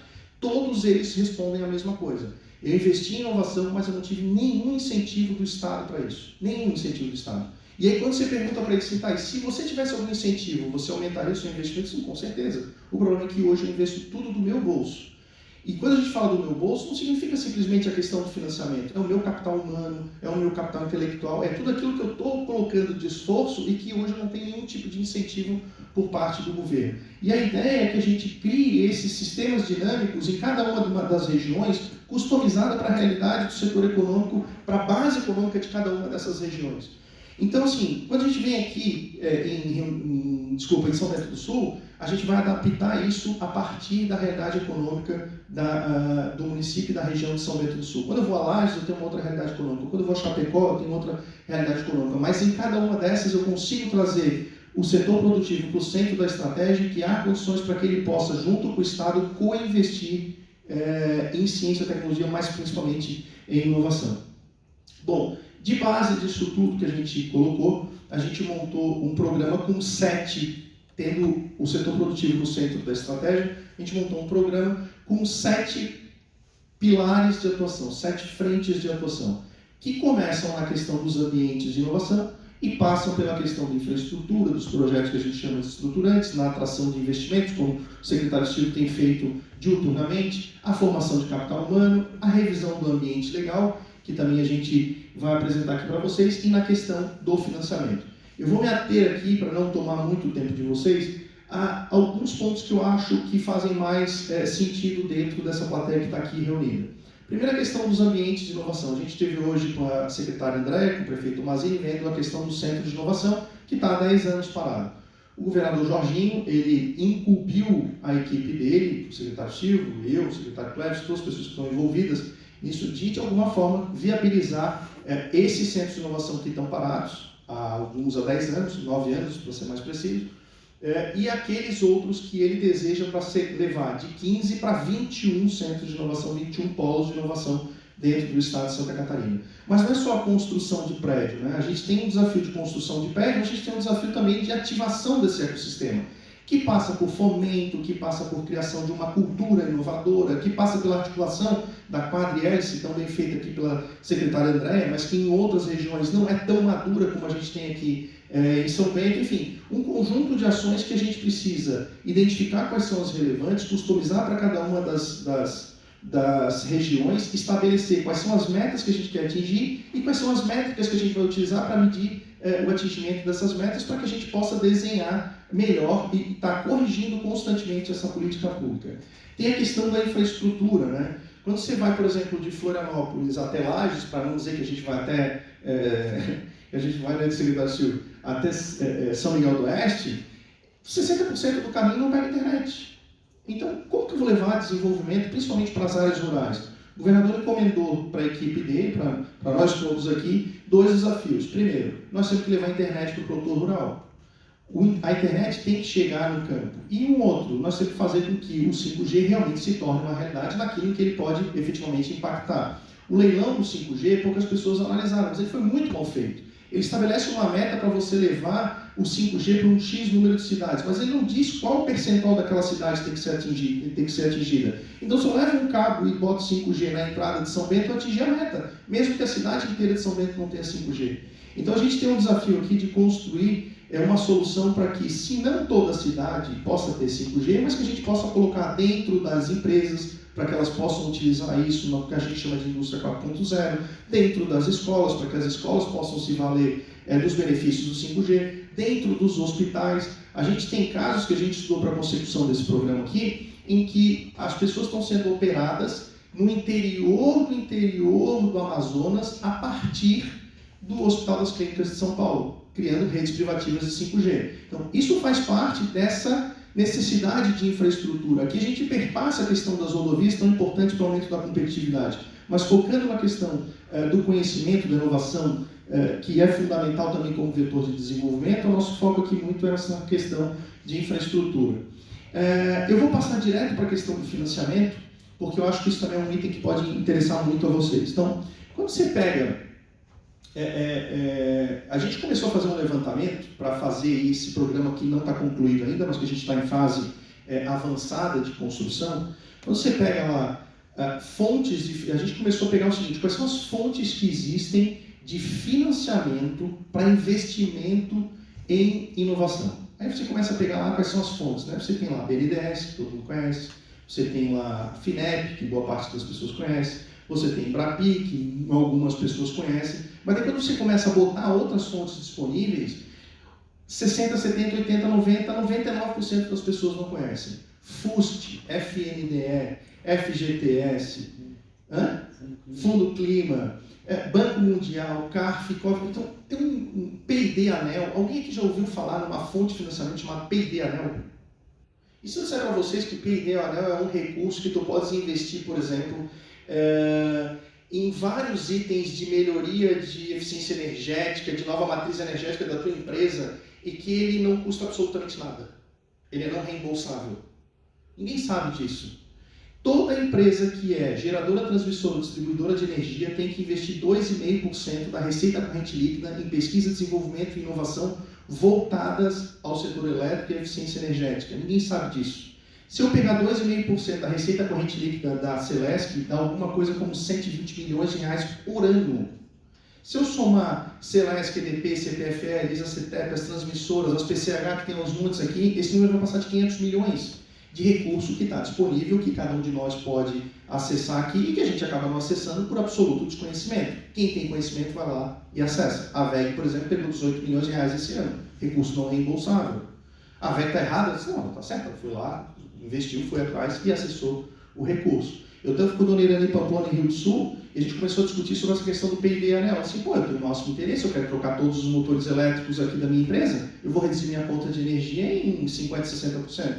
Todos eles respondem a mesma coisa. Eu investi em inovação, mas eu não tive nenhum incentivo do Estado para isso. Nenhum incentivo do Estado. E aí quando você pergunta para eles, se você tivesse algum incentivo, você aumentaria o seu investimento? Sim, com certeza. O problema é que hoje eu investo tudo do meu bolso. E quando a gente fala do meu bolso, não significa simplesmente a questão do financiamento. É o meu capital humano, é o meu capital intelectual, é tudo aquilo que eu estou colocando de esforço e que hoje eu não tenho nenhum tipo de incentivo por parte do governo. E a ideia é que a gente crie esses sistemas dinâmicos em cada uma das regiões, customizada para a realidade do setor econômico, para a base econômica de cada uma dessas regiões. Então, assim, quando a gente vem aqui em São Bento do Sul, a gente vai adaptar isso a partir da realidade econômica do município e da região de São Bento do Sul. Quando eu vou a Lages, eu tenho uma outra realidade econômica. Quando eu vou a Chapecó, eu tenho outra realidade econômica. Mas em cada uma dessas eu consigo trazer o setor produtivo para o centro da estratégia e criar condições para que ele possa, junto com o Estado, co-investir em ciência e tecnologia, mas principalmente em inovação. Bom, de base disso tudo que a gente colocou, a gente montou um programa com 7, tendo o setor produtivo no centro da estratégia, a gente montou um programa com 7 pilares de atuação, 7 frentes de atuação, que começam na questão dos ambientes de inovação e passam pela questão da infraestrutura, dos projetos que a gente chama de estruturantes, na atração de investimentos, como o secretário Silvio tem feito diuturnamente, a formação de capital humano, a revisão do ambiente legal, que também a gente vai apresentar aqui para vocês, e na questão do financiamento. Eu vou me ater aqui, para não tomar muito tempo de vocês, a alguns pontos que eu acho que fazem mais sentido dentro dessa plateia que está aqui reunida. Primeira questão dos ambientes de inovação. A gente esteve hoje com a secretária André, com o prefeito Mazini, vendo a questão do centro de inovação, que está há 10 anos parado. O governador Jorginho, ele incumbiu a equipe dele, o secretário Silvio, eu, o secretário Cleves, todas as pessoas que estão envolvidas nisso, de alguma forma, viabilizar esses centros de inovação que estão parados, alguns há 10 anos, 9 anos, para ser mais preciso, e aqueles outros que ele deseja para levar de 15 para 21 centros de inovação, 21 polos de inovação dentro do estado de Santa Catarina. Mas não é só a construção de prédio, né? A gente tem um desafio de construção de prédio, mas a gente tem um desafio também de ativação desse ecossistema. que passa por fomento, que passa por criação de uma cultura inovadora, que passa pela articulação da quadrihélice, tão bem feita aqui pela secretária Andréa, mas que em outras regiões não é tão madura como a gente tem aqui em São Bento. Enfim, um conjunto de ações que a gente precisa identificar quais são as relevantes, customizar para cada uma das regiões, estabelecer quais são as metas que a gente quer atingir e quais são as métricas que a gente vai utilizar para medir o atingimento dessas metas, para que a gente possa desenhar melhor e estar corrigindo constantemente essa política pública. Tem a questão da infraestrutura, né? Quando você vai, por exemplo, de Florianópolis até Lages, para não dizer que a gente vai até, a gente vai, né, de Secretário Silvio, até São Miguel do Oeste, 60% do caminho não pega internet. Então, como que eu vou levar desenvolvimento, principalmente para as áreas rurais? O governador encomendou para a equipe dele, para nós todos aqui, 2 desafios. Primeiro, nós temos que levar a internet para o produtor rural. A internet tem que chegar no campo. E um outro, nós temos que fazer com que o 5G realmente se torne uma realidade naquilo que ele pode efetivamente impactar. O leilão do 5G, poucas pessoas analisaram, mas ele foi muito mal feito. Ele estabelece uma meta para você levar o 5G para um X número de cidades, mas ele não diz qual percentual daquela cidade tem que ser atingida. Então, se eu levo um cabo e boto 5G na entrada de São Bento, eu atingi a meta, mesmo que a cidade inteira de São Bento não tenha 5G. Então, a gente tem um desafio aqui de construir uma solução para que, se não toda a cidade possa ter 5G, mas que a gente possa colocar dentro das empresas, para que elas possam utilizar isso no que a gente chama de indústria 4.0, dentro das escolas, para que as escolas possam se valer dos benefícios do 5G, dentro dos hospitais. A gente tem casos que a gente estudou para a concepção desse programa aqui, em que as pessoas estão sendo operadas no interior do Amazonas, a partir do Hospital das Clínicas de São Paulo, criando redes privativas de 5G. Então, isso faz parte dessa necessidade de infraestrutura. Aqui a gente perpassa a questão das rodovias, tão importante para o aumento da competitividade, mas focando na questão do conhecimento, da inovação, que é fundamental também como vetor de desenvolvimento, o nosso foco aqui muito é essa questão de infraestrutura. Eu vou passar direto para a questão do financiamento, porque eu acho que isso também é um item que pode interessar muito a vocês. Então, quando você pega... a gente começou a fazer um levantamento para fazer esse programa que não está concluído ainda, mas que a gente está em fase avançada de construção. Quando você pega lá fontes, a gente começou a pegar o seguinte: quais são as fontes que existem de financiamento para investimento em inovação? Aí você começa a pegar lá quais são as fontes, né? Você tem lá a BNDES, que todo mundo conhece, você tem lá a FINEP, que boa parte das pessoas conhece, você tem Brapi, que algumas pessoas conhecem, mas depois você começa a botar outras fontes disponíveis, 60, 70, 80, 90, 99% das pessoas não conhecem. FUST, FNDE, FGTS, Fundo Clima, Banco Mundial, CARF, COF. Então, tem um P&D Anel. Alguém aqui já ouviu falar numa fonte de financiamento chamada P&D Anel? E se eu disser para vocês que P&D Anel é um recurso que tu podes investir, por exemplo, em vários itens de melhoria de eficiência energética, de nova matriz energética da tua empresa, e que ele não custa absolutamente nada. Ele é não reembolsável. Ninguém sabe disso. Toda empresa que é geradora, transmissora ou distribuidora de energia tem que investir 2,5% da receita corrente líquida em pesquisa, desenvolvimento e inovação voltadas ao setor elétrico e eficiência energética. Ninguém sabe disso. Se eu pegar 2,5% da receita corrente líquida da Celesc, dá alguma coisa como 120 milhões de reais por ano. Se eu somar Celesc, EDP, CPFE, Elisa, CETEP, as transmissoras, as PCH, que tem uns montes aqui, esse número vai passar de 500 milhões de recurso que está disponível, que cada um de nós pode acessar aqui e que a gente acaba não acessando por absoluto desconhecimento. Quem tem conhecimento vai lá e acessa. A VEG, por exemplo, pegou 18 milhões de reais esse ano. Recurso não reembolsável. A VEG está errada? Eu disse, não, está certa. Ela foi lá, investiu, foi atrás e acessou o recurso. Eu estava com a dona Irene Pamplona em Rio do Sul e a gente começou a discutir sobre essa questão do P&D Anel. Assim, eu tenho o máximo interesse, eu quero trocar todos os motores elétricos aqui da minha empresa, eu vou reduzir minha conta de energia em 50%, 60%.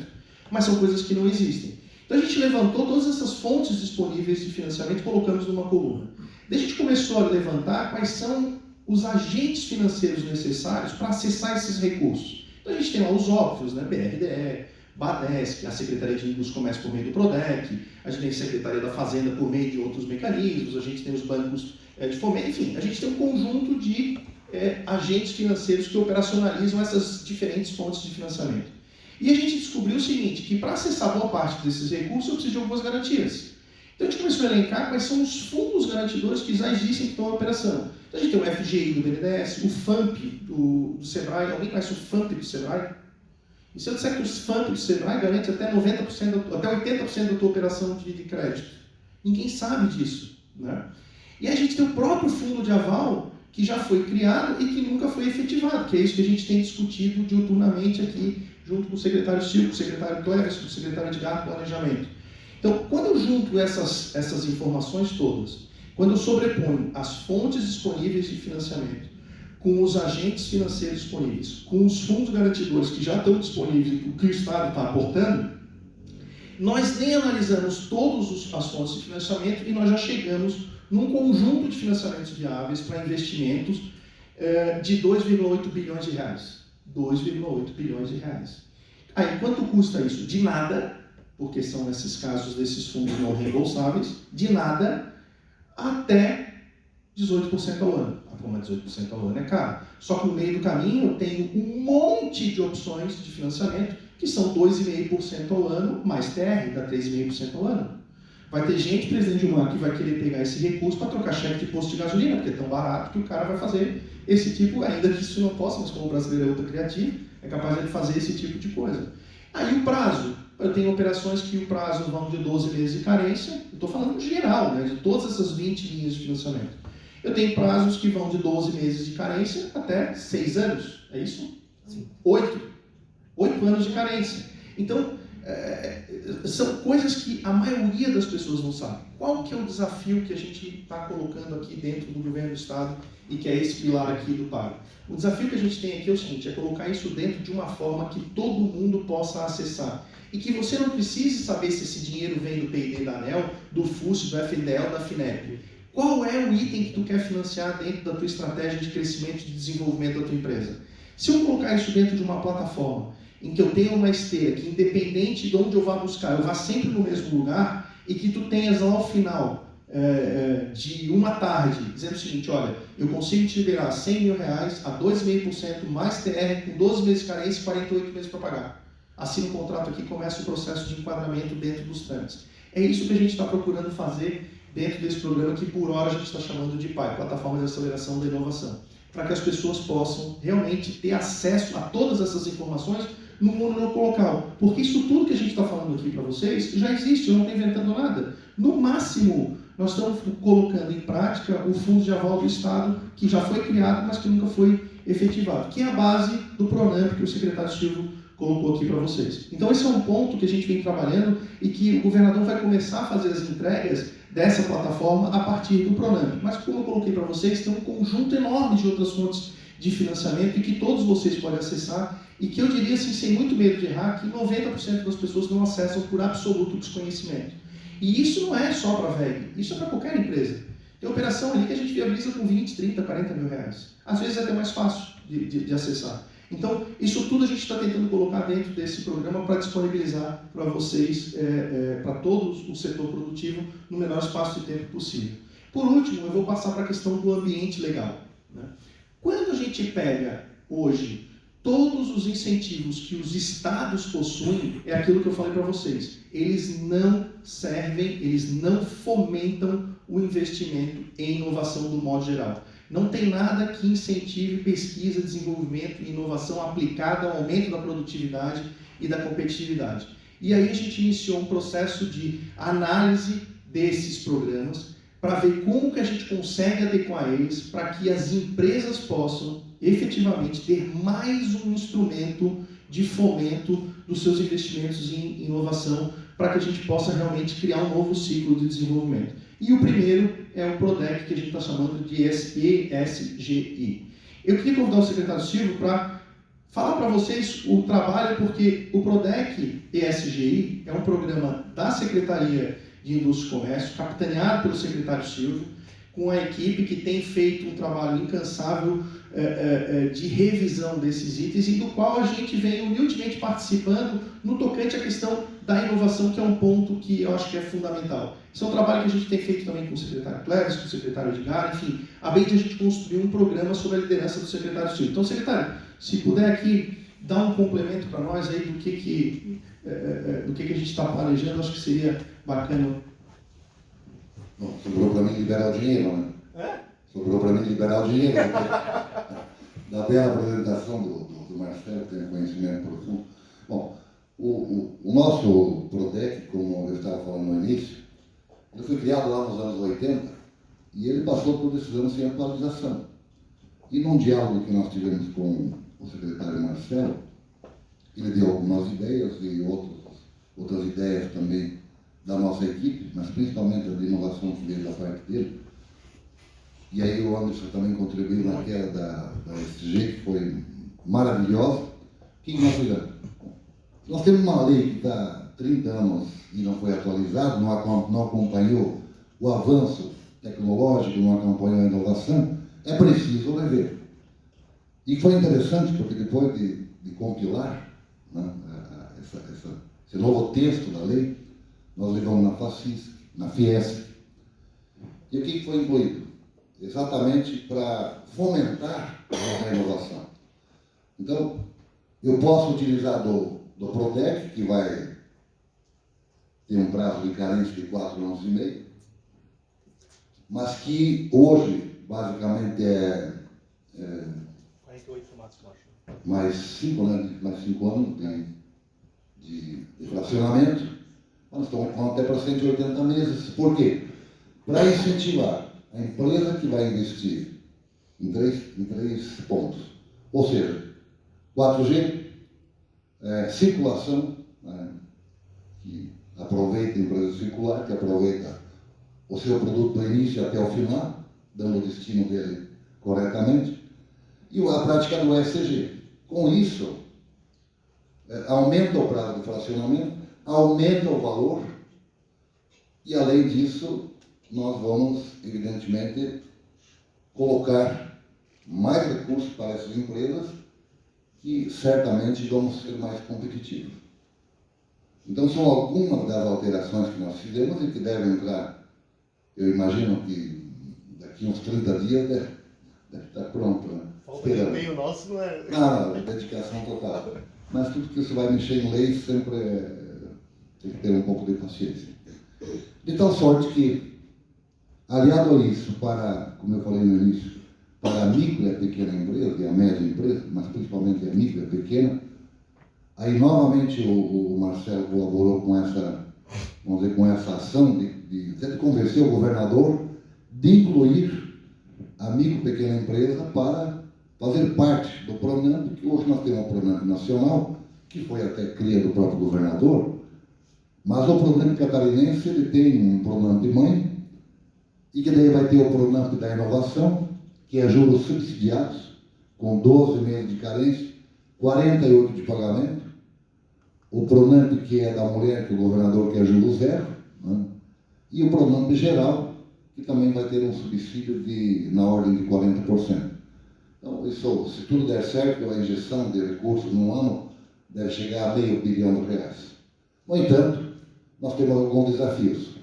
Mas são coisas que não existem. Então a gente levantou todas essas fontes disponíveis de financiamento e colocamos numa coluna. Daí a gente começou a levantar quais são os agentes financeiros necessários para acessar esses recursos. Então a gente tem lá os óbvios, né? BRDE, BADESC, a Secretaria de Indústria e Comércio por meio do PRODEC, a gente tem a Secretaria da Fazenda por meio de outros mecanismos, a gente tem os bancos de fomento, enfim, a gente tem um conjunto de agentes financeiros que operacionalizam essas diferentes fontes de financiamento. E a gente descobriu o seguinte, que para acessar boa parte desses recursos eu preciso de algumas garantias. Então a gente começou a elencar quais são os fundos garantidores que já existem que estão em operação. Então a gente tem o FGI do BNDES, o FAMP do Sebrae. Alguém conhece o FAMP do Sebrae? E se eu disser que os FAMP do Sebrae garante até 90%, até 80% da tua operação de crédito? Ninguém sabe disso, né? E a gente tem o próprio fundo de aval que já foi criado e que nunca foi efetivado, que é isso que a gente tem discutido diuturnamente aqui, junto com o secretário Silvio, com o secretário Cleves, com o secretário Edgar do Planejamento. Então, quando eu junto essas informações todas, quando eu sobreponho as fontes disponíveis de financiamento com os agentes financeiros disponíveis, com os fundos garantidores que já estão disponíveis e que o Estado está aportando, nós nem analisamos todas as fontes de financiamento e nós já chegamos num conjunto de financiamentos viáveis para investimentos de 2,8 bilhões de reais. 2,8 bilhões de reais. Aí, quanto custa isso? De nada, porque são nesses casos desses fundos não reembolsáveis, de nada até 18% ao ano. Mas 18% ao ano é caro. Só que no meio do caminho eu tenho um monte de opções de financiamento que são 2,5% ao ano, mais TR, dá 3,5% ao ano. Vai ter gente, presidente Gilmar, que vai querer pegar esse recurso para trocar cheque de posto de gasolina, porque é tão barato que o cara vai fazer esse tipo, ainda que isso não possa, mas como o brasileiro é ultra criativo, é capaz de fazer esse tipo de coisa. Aí o prazo, eu tenho operações que o prazo vão de 12 meses de carência, eu estou falando geral, né, de todas essas 20 linhas de financiamento. Eu tenho prazos que vão de 12 meses de carência até 6 anos, é isso? Sim. 8 anos de carência. Então, são coisas que a maioria das pessoas não sabe. Qual que é o desafio que a gente está colocando aqui dentro do governo do Estado e que é esse pilar aqui do PAG? O desafio que a gente tem aqui é o seguinte, é colocar isso dentro de uma forma que todo mundo possa acessar. E que você não precise saber se esse dinheiro vem do P&D da ANEEL, do FUS, do FNDEL, da FINEP. Qual é o item que tu quer financiar dentro da tua estratégia de crescimento e de desenvolvimento da tua empresa? Se eu colocar isso dentro de uma plataforma em que eu tenha uma esteira que, independente de onde eu vá buscar, eu vá sempre no mesmo lugar e que tu tenhas lá ao final de uma tarde, dizendo o seguinte, olha, eu consigo te liberar 100 mil reais a 2,5% mais TR com 12 meses de carência e 48 meses para pagar. Assina o contrato aqui, começa o processo de enquadramento dentro dos trâmites. É isso que a gente está procurando fazer dentro desse programa que por hora a gente está chamando de PAI, Plataforma de Aceleração da Inovação, para que as pessoas possam realmente ter acesso a todas essas informações no mundo local. Porque isso tudo que a gente está falando aqui para vocês já existe, eu não estou inventando nada. No máximo, nós estamos colocando em prática o Fundo de Aval do Estado, que já foi criado, mas que nunca foi efetivado, que é a base do PRONAMP que o secretário Silvio colocou aqui para vocês. Então esse é um ponto que a gente vem trabalhando e que o governador vai começar a fazer as entregas dessa plataforma a partir do PRONAMP. Mas como eu coloquei para vocês, tem um conjunto enorme de outras fontes de financiamento e que todos vocês podem acessar e que eu diria assim, sem muito medo de errar, que 90% das pessoas não acessam por absoluto desconhecimento. E isso não é só para a VEG, isso é para qualquer empresa. Tem operação ali que a gente viabiliza com 20, 30, 40 mil reais. Às vezes é até mais fácil de acessar. Então, isso tudo a gente está tentando colocar dentro desse programa para disponibilizar para vocês, para todo o setor produtivo, no menor espaço de tempo possível. Por último, eu vou passar para a questão do ambiente legal, né? Quando a gente pega hoje todos os incentivos que os estados possuem, é aquilo que eu falei para vocês, eles não servem, eles não fomentam o investimento em inovação do modo geral. Não tem nada que incentive pesquisa, desenvolvimento e inovação aplicada ao aumento da produtividade e da competitividade. E aí a gente iniciou um processo de análise desses programas para ver como que a gente consegue adequar eles para que as empresas possam efetivamente ter mais um instrumento de fomento dos seus investimentos em inovação para que a gente possa realmente criar um novo ciclo de desenvolvimento. E o primeiro é o PRODEC, que a gente está chamando de ESGI. Eu queria convidar o secretário Silvio para falar para vocês o trabalho, porque o PRODEC ESGI é um programa da Secretaria de Indústria e Comércio, capitaneado pelo secretário Silvio, com a equipe que tem feito um trabalho incansável de revisão desses itens e do qual a gente vem humildemente participando no tocante à questão da inovação, que é um ponto que eu acho que é fundamental. Isso é um trabalho que a gente tem feito também com o secretário Cleves, com o secretário Edgar, enfim, a bem de a gente construir um programa sobre a liderança do secretário Silvio. Então, secretário, se puder aqui dá um complemento para nós aí do que a gente está planejando, acho que seria bacana. Bom, sobrou para mim liberar o dinheiro, né? Sobrou para mim liberar o dinheiro. Da bela apresentação do Marcelo, que tem conhecimento profundo. Bom, o nosso Prodec, como eu estava falando no início, ele foi criado lá nos anos 80 e ele passou por esses anos sem atualização. E num diálogo que nós tivemos com o secretário Marcelo, ele deu algumas ideias e outras ideias também da nossa equipe, mas principalmente a de inovação que veio da parte dele. E aí o Anderson também contribuiu naquela da SG, que foi maravilhosa. O que nós fizemos? Nós temos uma lei que está há 30 anos e não foi atualizada, não acompanhou o avanço tecnológico, não acompanhou a inovação, é preciso rever. E foi interessante, porque depois de compilar, né, esse novo texto da lei, nós levamos na FACISC, na Fiesc. E o que foi incluído? Exatamente para fomentar a inovação. Então, eu posso utilizar do Prodec, que vai ter um prazo de carência de 4 anos e meio, mas que hoje, basicamente, 48 no máximo, acho. mais 5 anos de fracionamento. Nós estamos falando até para 180 meses. Por quê? Para incentivar a empresa que vai investir em três pontos. Ou seja, 4G, circulação, né, que aproveita a empresa circular, que aproveita o seu produto do início até o final, dando o destino dele corretamente, e a prática do ESG. Com isso, aumenta o prazo de fracionamento, aumenta o valor, e além disso, nós vamos, evidentemente, colocar mais recursos para essas empresas que certamente vamos ser mais competitivos. Então, são algumas das alterações que nós fizemos e que devem entrar, eu imagino que daqui uns 30 dias deve estar pronto. Né? Falta de meio nosso, não é? Não, dedicação total. Mas tudo que você vai mexer em lei sempre tem que ter um pouco de paciência. De tal sorte que, aliado a isso, como eu falei no início, para a micro e a pequena empresa, e a média empresa, mas principalmente a micro e a pequena, aí novamente o Marcelo colaborou com essa, vamos dizer, com essa ação de convencer o governador de incluir a micro e pequena empresa para fazer parte do Pronamp, que hoje nós temos o Pronamp nacional, que foi até cria do próprio governador, mas o Pronamp catarinense ele tem um Pronamp mãe, e que daí vai ter o Pronamp da inovação, que é juros subsidiados, com 12 meses de carência, 48 de pagamento, o Pronamp que é da mulher, que o governador quer juros zero, né? E o Pronamp geral, que também vai ter um subsídio na ordem de 40%. Então, isso, se tudo der certo, a injeção de recursos no ano deve chegar a R$500 bilhão. No entanto, nós temos alguns desafios.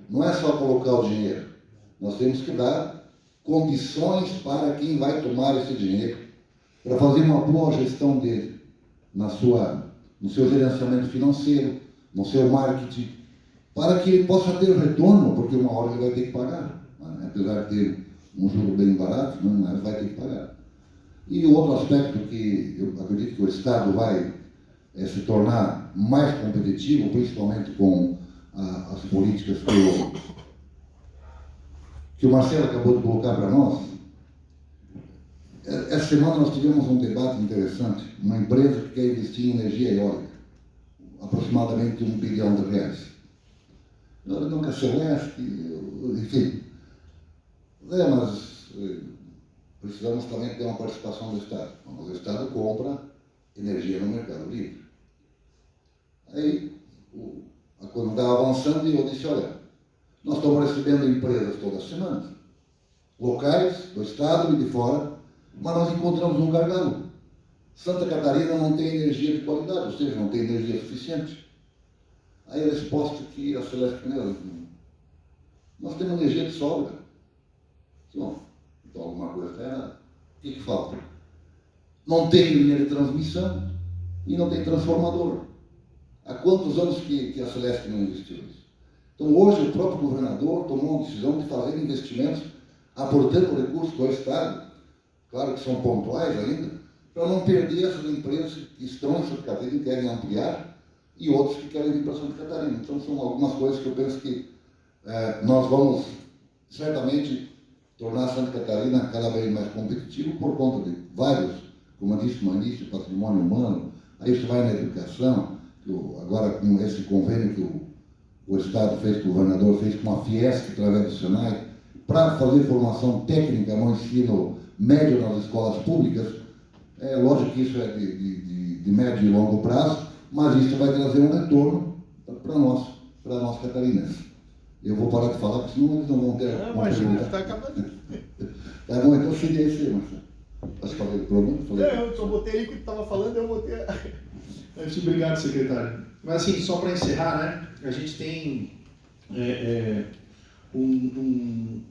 Não é só colocar o dinheiro, nós temos que dar condições para quem vai tomar esse dinheiro, para fazer uma boa gestão dele, no seu gerenciamento financeiro, no seu marketing, para que ele possa ter retorno, porque uma hora ele vai ter que pagar, né? Apesar de ter um juro bem barato, né? Mas vai ter que pagar. E outro aspecto que eu acredito que o Estado vai se tornar mais competitivo, principalmente com as políticas que o Marcelo acabou de colocar para nós. Essa semana nós tivemos um debate interessante, uma empresa que quer investir em energia eólica, aproximadamente R$1 bilhão. Nunca Celeste, enfim. Mas precisamos também ter uma participação do Estado. O Estado compra energia no mercado livre. Aí, quando estava avançando, eu disse, olha, nós estamos recebendo empresas toda semana, locais, do Estado e de fora, mas nós encontramos um gargalo. Santa Catarina não tem energia de qualidade, ou seja, não tem energia suficiente. Aí a resposta que a Celeste Pneus, nós temos energia de sobra. Bom, então alguma coisa está errada. O que falta? Não tem linha de transmissão, e não tem transformador. Há quantos anos que a Celesc não investiu nisso? Então, hoje, o próprio governador tomou a decisão de fazer investimentos, aportando recursos do Estado, claro que são pontuais ainda, para não perder essas empresas que estão em Santa Catarina e querem ampliar, e outros que querem vir para Santa Catarina. Então, são algumas coisas que eu penso que nós vamos, certamente, tornar Santa Catarina cada vez mais competitivo por conta de vários, como eu disse no início, patrimônio humano, aí você vai na educação, agora com esse convênio que o Estado fez, que o governador fez com a Fiesc, através do Senai, para fazer formação técnica no ensino médio nas escolas públicas. É lógico que isso é de médio e longo prazo, mas isso vai trazer um retorno para nós catarinenses. Eu vou parar de falar, porque senão eles não vão ter uma pergunta. Está acabando. Tá bom, então seria esse aí, Marcelo. Posso falar do problema? Eu só botei aí que estava falando, eu botei. Obrigado, secretário. Mas assim, só para encerrar, né? A gente tem um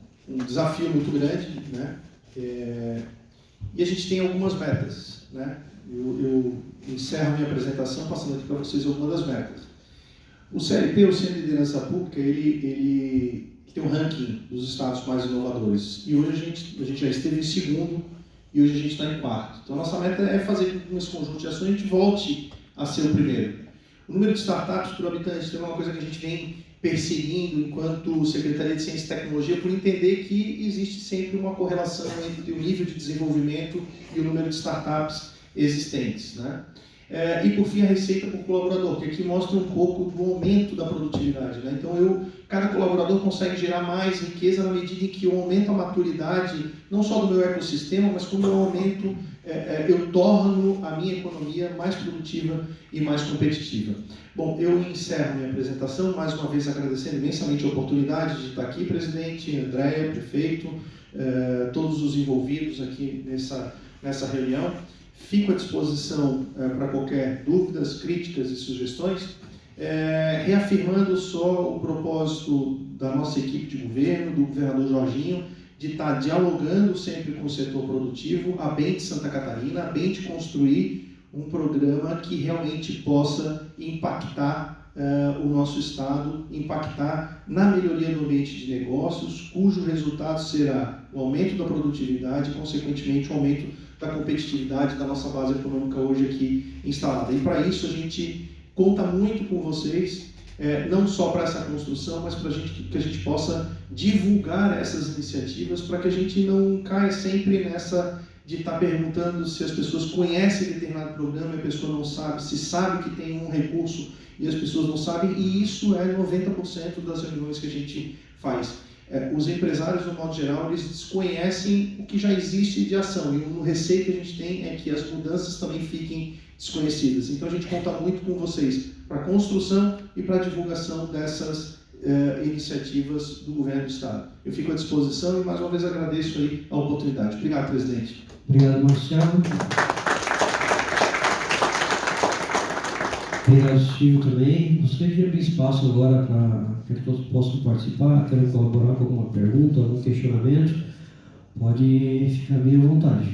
desafio muito grande, né? E a gente tem algumas metas, né? Eu encerro minha apresentação passando aqui para vocês algumas das metas. O CLP, o Centro de Liderança Pública, ele tem um ranking dos estados mais inovadores. E hoje a gente já esteve em segundo e hoje a gente está em quarto. Então a nossa meta é fazer com que nesse conjunto de ações a gente volte a ser o primeiro. O número de startups por habitante é uma coisa que a gente vem perseguindo enquanto Secretaria de Ciência e Tecnologia, por entender que existe sempre uma correlação entre o nível de desenvolvimento e o número de startups existentes, né? E por fim a receita por colaborador, que aqui mostra um pouco do aumento da produtividade, né? Então cada colaborador consegue gerar mais riqueza na medida em que eu aumento a maturidade, não só do meu ecossistema, mas como eu aumento, eu torno a minha economia mais produtiva e mais competitiva. Bom, eu encerro minha apresentação, mais uma vez agradecendo imensamente a oportunidade de estar aqui, presidente, Andréia, prefeito, todos os envolvidos aqui nessa reunião. Fico à disposição para qualquer dúvidas, críticas e sugestões, reafirmando só o propósito da nossa equipe de governo, do governador Jorginho, de estar dialogando sempre com o setor produtivo, a bem de Santa Catarina, a bem de construir um programa que realmente possa impactar o nosso Estado, impactar na melhoria do ambiente de negócios, cujo resultado será o aumento da produtividade e, consequentemente, o aumento da competitividade da nossa base econômica hoje aqui instalada. E para isso a gente conta muito com vocês, não só para essa construção, mas para que a gente possa divulgar essas iniciativas, para que a gente não caia sempre nessa de estar perguntando se as pessoas conhecem determinado programa e a pessoa não sabe, se sabe que tem um recurso e as pessoas não sabem, e isso é 90% das reuniões que a gente faz. Os empresários, no modo geral, eles desconhecem o que já existe de ação, e o receio que a gente tem é que as mudanças também fiquem desconhecidas. Então a gente conta muito com vocês para a construção e para a divulgação dessas iniciativas do Governo do Estado. Eu fico à disposição e mais uma vez agradeço aí a oportunidade. Obrigado, presidente. Obrigado, Marcelo. Obrigado, Silvio, também. Gostaria de abrir espaço agora para que todos possam participar, querem colaborar com alguma pergunta, algum questionamento. Pode ficar bem à vontade.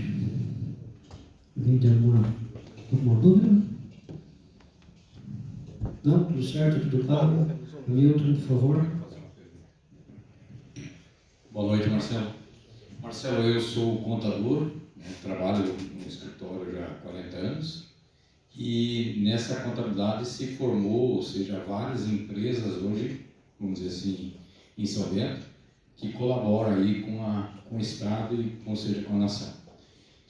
Alguém tem alguma dúvida? Não? Tudo certo? Tudo claro? Milton, por favor. Boa noite, Marcelo. Marcelo, eu sou contador, trabalho no escritório já há 40 anos. E nessa contabilidade se formou, ou seja, várias empresas hoje, vamos dizer assim, em São Bento, que colaboram aí com o Estado e, ou seja, com a nação.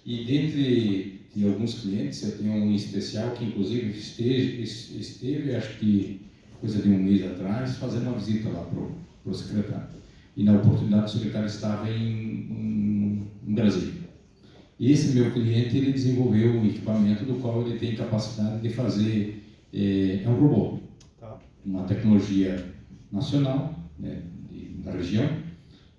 E dentre de alguns clientes, eu tenho um em especial que inclusive esteve, acho que coisa de um mês atrás, fazendo uma visita lá para o secretário. E na oportunidade o secretário estava em Brasília. E esse meu cliente, ele desenvolveu um equipamento do qual ele tem capacidade de fazer, um robô, uma tecnologia nacional, né, da região,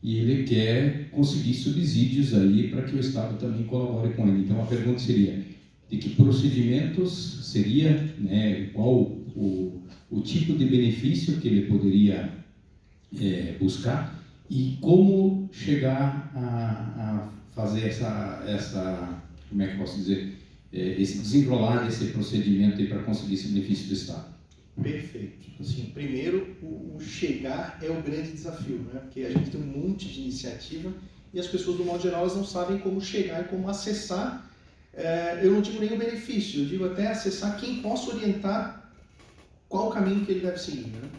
e ele quer conseguir subsídios aí para que o Estado também colabore com ele. Então a pergunta seria, de que procedimentos seria, né, qual o tipo de benefício que ele poderia buscar e como chegar a fazer essa como é que eu posso dizer, esse desenrolar desse procedimento para conseguir esse benefício do Estado? Perfeito. Assim, primeiro, o chegar é o grande desafio, né? Porque a gente tem um monte de iniciativa e as pessoas, do modo geral, elas não sabem como chegar e como acessar. Eu não digo nem o benefício, eu digo até acessar quem possa orientar qual o caminho que ele deve seguir, né?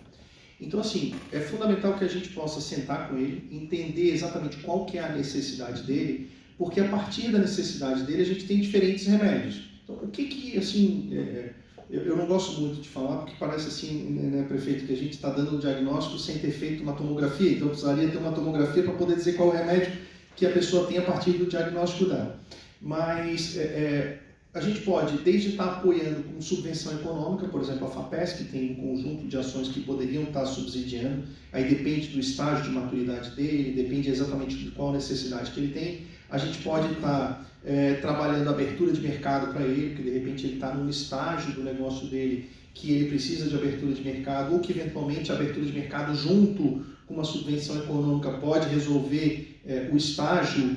Então, assim, é fundamental que a gente possa sentar com ele, entender exatamente qual que é a necessidade dele, porque a partir da necessidade dele a gente tem diferentes remédios. Então, o que assim, eu não gosto muito de falar, porque parece assim, né, prefeito, que a gente está dando um diagnóstico sem ter feito uma tomografia, então precisaria ter uma tomografia para poder dizer qual é o remédio que a pessoa tem a partir do diagnóstico dela. Mas a gente pode, desde estar apoiando com subvenção econômica, por exemplo, a FAPESC, que tem um conjunto de ações que poderiam estar subsidiando, aí depende do estágio de maturidade dele, depende exatamente de qual necessidade que ele tem. A gente pode estar trabalhando a abertura de mercado para ele, porque de repente ele está num estágio do negócio dele que ele precisa de abertura de mercado, ou que eventualmente a abertura de mercado junto com uma subvenção econômica pode resolver o estágio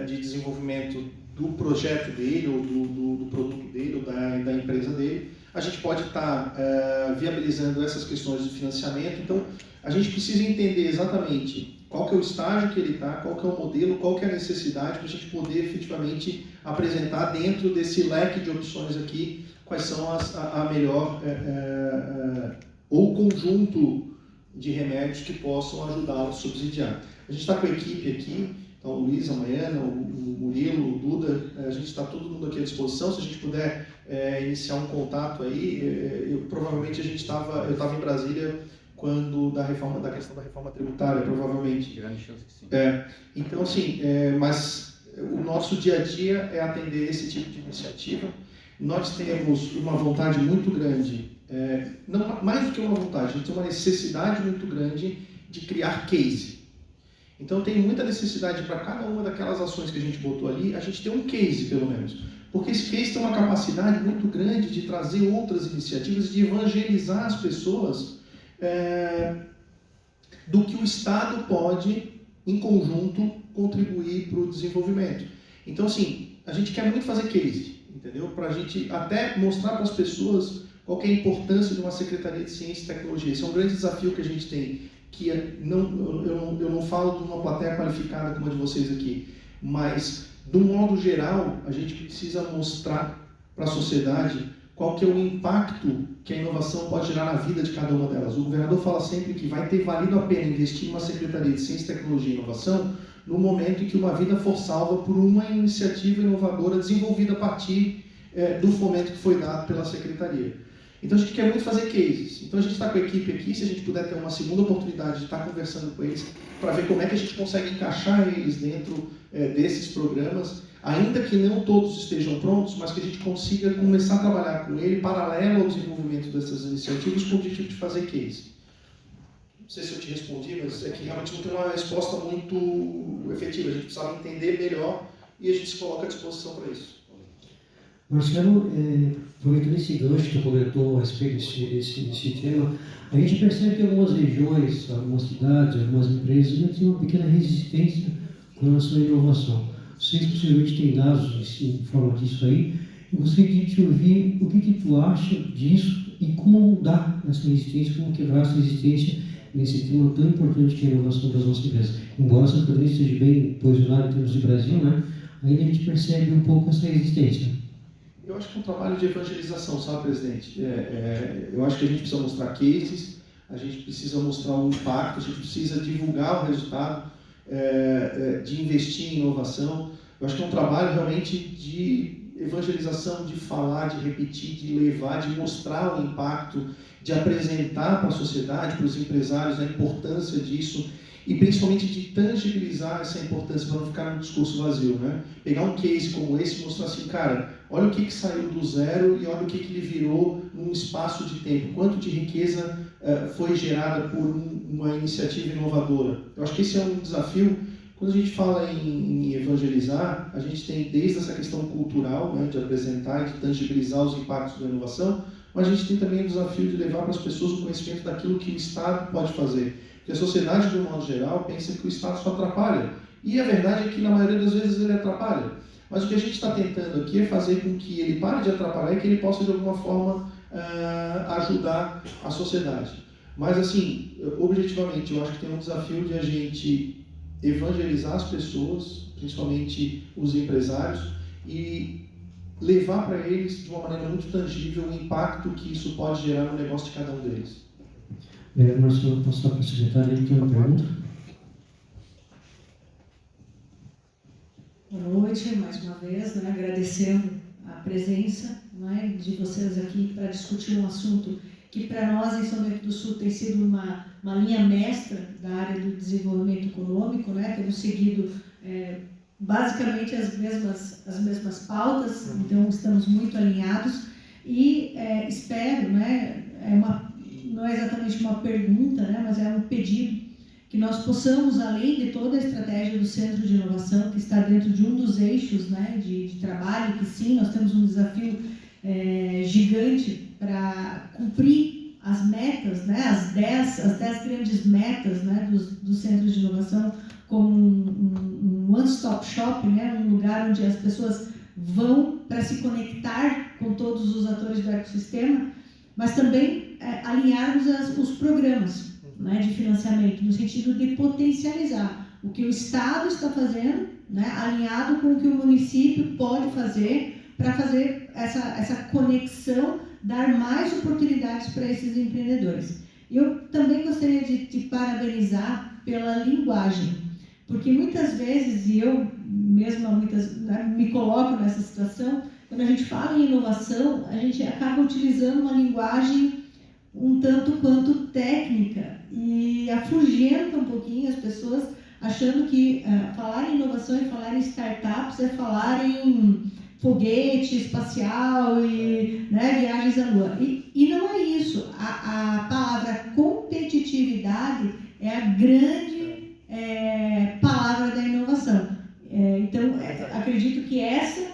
de desenvolvimento do projeto dele, ou do produto dele, ou da empresa dele. A gente pode estar viabilizando essas questões de financiamento. Então, a gente precisa entender exatamente qual que é o estágio que ele está, qual que é o modelo, qual que é a necessidade, para a gente poder efetivamente apresentar dentro desse leque de opções aqui quais são a melhor ou conjunto de remédios que possam ajudá-lo a subsidiar. A gente está com a equipe aqui, então o Luiz, a Maiana, o Murilo, o Duda, a gente está todo mundo aqui à disposição. Se a gente puder iniciar um contato aí, provavelmente eu estava em Brasília quando da questão da reforma tributária, provavelmente. Grande chance que sim. Então, assim, mas o nosso dia a dia é atender esse tipo de iniciativa. Nós temos uma vontade muito grande, não mais do que uma vontade, a gente tem uma necessidade muito grande de criar case. Então, tem muita necessidade para cada uma daquelas ações que a gente botou ali, a gente tem um case, pelo menos. Porque esse case tem uma capacidade muito grande de trazer outras iniciativas, de evangelizar as pessoas do que o Estado pode, em conjunto, contribuir para o desenvolvimento. Então, assim, a gente quer muito fazer case, entendeu? Para a gente até mostrar para as pessoas qual que é a importância de uma Secretaria de Ciência e Tecnologia. Esse é um grande desafio que a gente tem, que eu não falo de uma plateia qualificada como a de vocês aqui, mas, do modo geral, a gente precisa mostrar para a sociedade qual que é o impacto que a inovação pode gerar na vida de cada uma delas. O governador fala sempre que vai ter valido a pena investir em uma Secretaria de Ciência, Tecnologia e Inovação no momento em que uma vida for salva por uma iniciativa inovadora desenvolvida a partir do fomento que foi dado pela Secretaria. Então a gente quer muito fazer cases. Então a gente está com a equipe aqui, se a gente puder ter uma segunda oportunidade de estar conversando com eles para ver como é que a gente consegue encaixar eles dentro desses programas, ainda que não todos estejam prontos, mas que a gente consiga começar a trabalhar com ele paralelo ao desenvolvimento dessas iniciativas com o objetivo de fazer case. Não sei se eu te respondi, mas é que realmente não tem uma resposta muito efetiva. A gente precisava entender melhor e a gente se coloca à disposição para isso. Marcelo, aproveitando esse gancho que tu comentou a respeito desse tema, a gente percebe que algumas regiões, algumas cidades, algumas empresas ainda têm uma pequena resistência com relação à inovação. Vocês possivelmente têm dados em forma disso aí. Eu gostaria de te ouvir o que tu acha disso e como mudar essa resistência, como quebrar essa resistência nesse tema tão importante que é a inovação das nossas empresas. Embora Santa Catarina esteja bem posicionada em termos de Brasil, né, ainda a gente percebe um pouco essa resistência. Eu acho que é um trabalho de evangelização, sabe, presidente? Eu acho que a gente precisa mostrar cases, a gente precisa mostrar um impacto, a gente precisa divulgar o resultado, de investir em inovação. Eu acho que é um trabalho realmente de evangelização, de falar, de repetir, de levar, de mostrar o impacto, de apresentar para a sociedade, para os empresários a importância disso e principalmente de tangibilizar essa importância para não ficar num discurso vazio, né? Pegar um case como esse e mostrar assim, cara, olha o que saiu do zero e olha o que ele virou num espaço de tempo, quanto de riqueza foi gerada por uma iniciativa inovadora. Eu acho que esse é um desafio. Quando a gente fala em evangelizar, a gente tem desde essa questão cultural, né, de apresentar e de tangibilizar os impactos da inovação, mas a gente tem também o desafio de levar para as pessoas o conhecimento daquilo que o Estado pode fazer. Porque a sociedade, de um modo geral, pensa que o Estado só atrapalha. E a verdade é que, na maioria das vezes, ele atrapalha. Mas o que a gente está tentando aqui é fazer com que ele pare de atrapalhar e que ele possa, de alguma forma, ajudar a sociedade. Mas, assim, objetivamente, eu acho que tem um desafio de a gente evangelizar as pessoas, principalmente os empresários, e levar para eles, de uma maneira muito tangível, o impacto que isso pode gerar no negócio de cada um deles. Obrigado, Marcelo. Posso dar para o secretário aí? Tem uma pergunta? Boa noite, mais uma vez, né, agradecendo a presença, né, de vocês aqui para discutir um assunto que para nós em São Bento do Sul tem sido uma linha mestra da área do desenvolvimento econômico, né, temos seguido basicamente as mesmas pautas, então estamos muito alinhados e espero, né, não é exatamente uma pergunta, né, mas é um pedido que nós possamos, além de toda a estratégia do Centro de Inovação, que está dentro de um dos eixos, né, de trabalho, que sim, nós temos um desafio gigante para cumprir as metas, né, as 10 grandes metas, né, do Centro de Inovação, como um one-stop shop, né, um lugar onde as pessoas vão para se conectar com todos os atores do ecossistema, mas também alinharmos os programas, né, de financiamento, no sentido de potencializar o que o Estado está fazendo, né, alinhado com o que o município pode fazer para fazer essa conexão, dar mais oportunidades para esses empreendedores. Eu também gostaria de te parabenizar pela linguagem, porque muitas vezes, e eu mesma me coloco nessa situação, quando a gente fala em inovação, a gente acaba utilizando uma linguagem um tanto quanto técnica e afugenta um pouquinho as pessoas, achando que falar em inovação e falar em startups é falar em foguete espacial e, né, viagens à Lua. E não é isso. A palavra competitividade é a grande palavra da inovação. Então, acredito que essa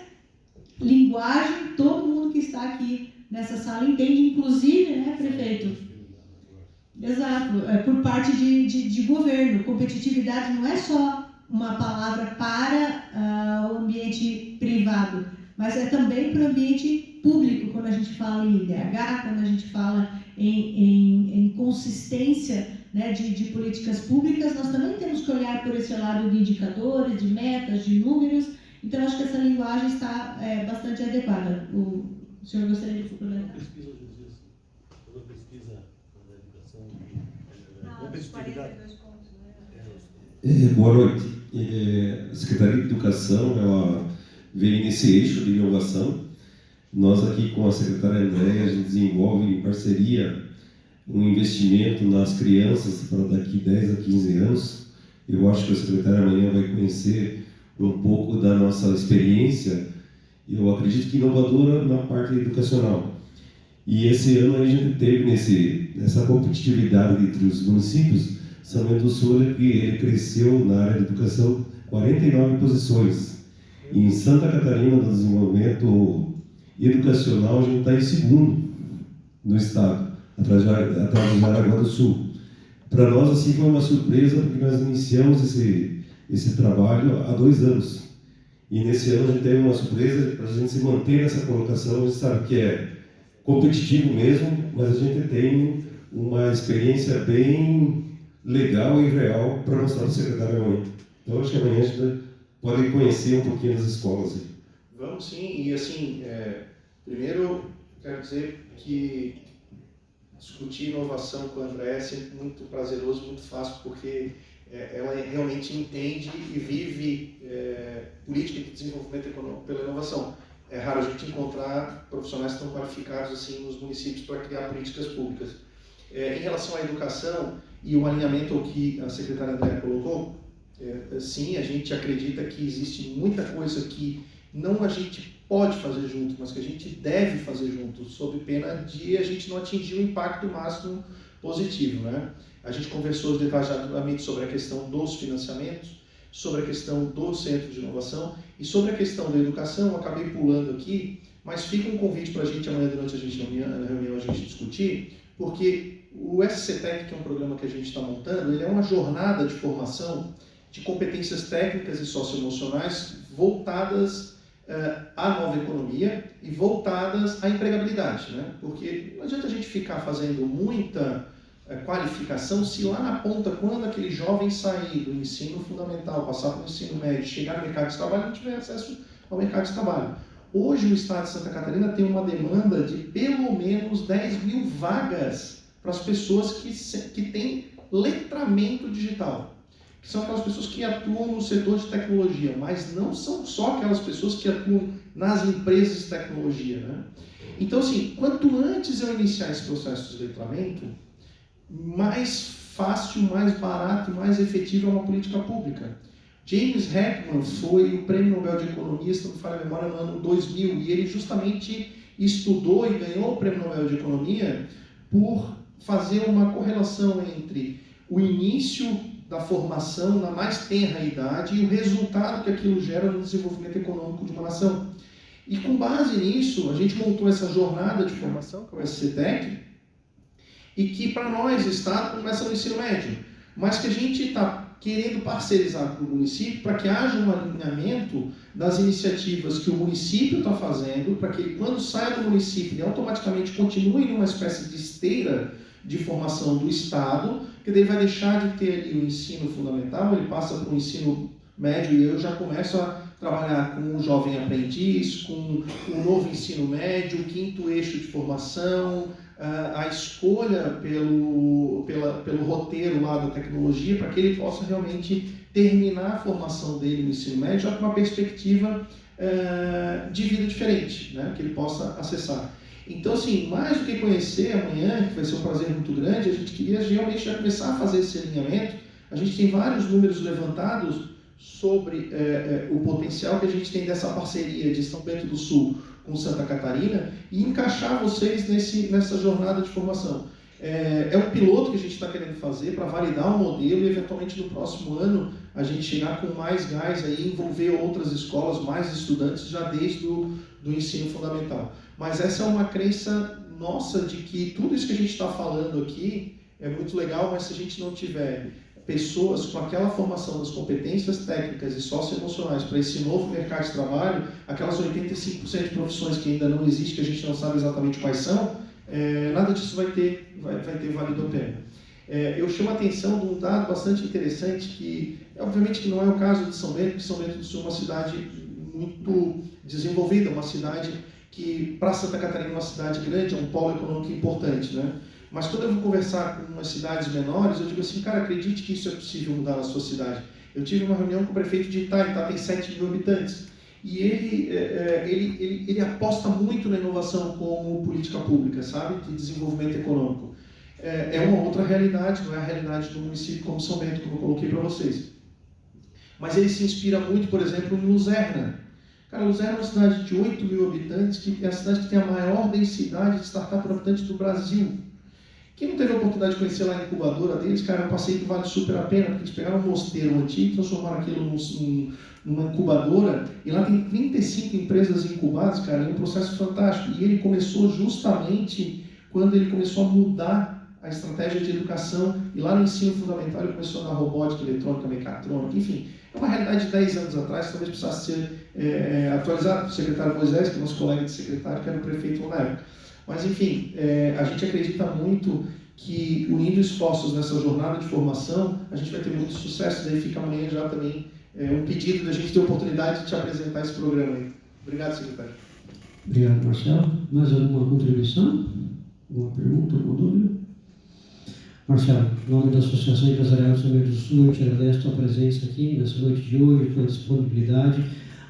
linguagem, todo mundo que está aqui nessa sala entende, inclusive, né, prefeito? Exato, por parte de governo. Competitividade não é só uma palavra para o ambiente privado, mas é também para o ambiente público, quando a gente fala em IDH, quando a gente fala em consistência, né, de políticas públicas, nós também temos que olhar por esse lado de indicadores, de metas, de números. Então, acho que essa linguagem está bastante adequada. O senhor gostaria de complementar? Toda pesquisa na educação de competitividade. Boa noite. A Secretaria de Educação, ela vem nesse eixo de inovação. Nós aqui com a secretária Andréia, a gente desenvolve em parceria um investimento nas crianças para daqui 10 a 15 anos. Eu acho que a secretária amanhã vai conhecer um pouco da nossa experiência, eu acredito que inovadora na parte educacional. E esse ano a gente teve nessa competitividade entre os municípios, São Bento do Sul, ele cresceu na área de educação 49 posições. E em Santa Catarina, no desenvolvimento educacional, a gente está em segundo no estado, atrás de Aragua do Sul. Para nós, assim, foi uma surpresa, porque nós iniciamos esse trabalho há 2 anos. E nesse ano a gente teve uma surpresa para a gente se manter nessa colocação. A gente sabe que é competitivo mesmo, mas a gente tem uma experiência bem legal e real para mostrar para o secretário amanhã. Então, acho que amanhã a gente pode conhecer um pouquinho as escolas. Vamos sim, e assim, primeiro quero dizer que discutir inovação com a Andréia é sempre muito prazeroso, muito fácil, porque ela realmente entende e vive política de desenvolvimento econômico pela inovação. É raro a gente encontrar profissionais tão qualificados assim nos municípios para criar políticas públicas. Em relação à educação e o alinhamento ao que a secretária Andréia colocou, sim, a gente acredita que existe muita coisa que não a gente pode fazer junto, mas que a gente deve fazer junto, sob pena de a gente não atingir o impacto máximo positivo, né? A gente conversou detalhadamente sobre a questão dos financiamentos, sobre a questão do Centro de Inovação e sobre a questão da educação. Eu acabei pulando aqui, mas fica um convite para a gente amanhã durante a reunião a gente discutir, porque o SCTEC, que é um programa que a gente está montando, ele é uma jornada de formação de competências técnicas e socioemocionais voltadas à nova economia e voltadas à empregabilidade, né? Porque não adianta a gente ficar fazendo muita qualificação se lá na ponta, quando aquele jovem sair do ensino fundamental, passar para o ensino médio, chegar no mercado de trabalho, não tiver acesso ao mercado de trabalho. Hoje o Estado de Santa Catarina tem uma demanda de pelo menos 10 mil vagas para as pessoas que têm letramento digital, que são aquelas pessoas que atuam no setor de tecnologia, mas não são só aquelas pessoas que atuam nas empresas de tecnologia, né? Então, assim, quanto antes eu iniciar esse processo de letramento, mais fácil, mais barato e mais efetivo é uma política pública. James Heckman foi o Prêmio Nobel de Economia, se não me falha a memória, no ano 2000, e ele justamente estudou e ganhou o Prêmio Nobel de Economia por fazer uma correlação entre o início da formação na mais tenra idade e o resultado que aquilo gera no desenvolvimento econômico de uma nação. E com base nisso, a gente montou essa jornada de formação, que é o SCTEC, e que para nós, Estado, começa no ensino médio, mas que a gente está querendo parcerizar com o município para que haja um alinhamento das iniciativas que o município está fazendo, para que ele, quando saia do município, ele automaticamente continue numa espécie de esteira de formação do Estado, que daí vai deixar de ter ali o ensino fundamental, ele passa para o ensino médio e eu já começo a trabalhar com o jovem aprendiz, com o novo ensino médio, o 5º eixo de formação, a escolha pelo roteiro lá da tecnologia, para que ele possa realmente terminar a formação dele no ensino médio já com uma perspectiva de vida diferente, né, que ele possa acessar. Então, assim, mais do que conhecer amanhã, que vai ser um prazer muito grande, a gente queria realmente já começar a fazer esse alinhamento. A gente tem vários números levantados sobre o potencial que a gente tem dessa parceria de São Bento do Sul com Santa Catarina e encaixar vocês nessa jornada de formação. É um piloto que a gente está querendo fazer para validar o modelo e, eventualmente, no próximo ano, a gente chegar com mais gás aí, envolver outras escolas, mais estudantes, já desde do ensino fundamental. Mas essa é uma crença nossa de que tudo isso que a gente está falando aqui é muito legal, mas se a gente não tiver pessoas com aquela formação das competências técnicas e socioemocionais para esse novo mercado de trabalho, aquelas 85% de profissões que ainda não existem, que a gente não sabe exatamente quais são, nada disso vai ter valido a pena. Eu chamo a atenção de um dado bastante interessante, que obviamente que não é o caso de São Bento, porque São Bento do Sul é uma cidade muito desenvolvida, uma cidade que, para Santa Catarina, é uma cidade grande, é um polo econômico importante, né? Mas quando eu vou conversar com umas cidades menores, eu digo assim, cara, acredite que isso é possível mudar na sua cidade. Eu tive uma reunião com o prefeito de Itá, Itá tem 7 mil habitantes, e ele aposta muito na inovação como política pública, sabe, de desenvolvimento econômico. É uma outra realidade, não é a realidade do município como São Bento, como eu coloquei para vocês. Mas ele se inspira muito, por exemplo, em Luzerna. Cara, Luzerna é uma cidade de 8 mil habitantes, que é a cidade que tem a maior densidade de startup por habitante do Brasil. Quem não teve a oportunidade de conhecer lá a incubadora deles, cara, é um passeio que vale super a pena, porque eles pegaram um mosteiro antigo e transformaram aquilo numa incubadora, e lá tem 35 empresas incubadas, cara, é um processo fantástico. E ele começou justamente quando ele começou a mudar a estratégia de educação, e lá no ensino fundamental ele começou na robótica, eletrônica, mecatrônica, enfim. É uma realidade de 10 anos atrás, talvez precisasse ser atualizado. O secretário Moisés, que é nosso colega de secretário, que era o prefeito na época. Mas, enfim, a gente acredita muito que, unindo esforços nessa jornada de formação, a gente vai ter muito sucesso. Daí fica amanhã já também um pedido da gente ter a oportunidade de te apresentar esse programa aí. Obrigado, secretário. Obrigado, Marcelo. Mais alguma contribuição? Alguma pergunta, alguma dúvida? Marcelo, em nome da Associação Empresarial de São Bento do Sul, eu te agradeço a tua presença aqui nessa noite de hoje, a tua disponibilidade.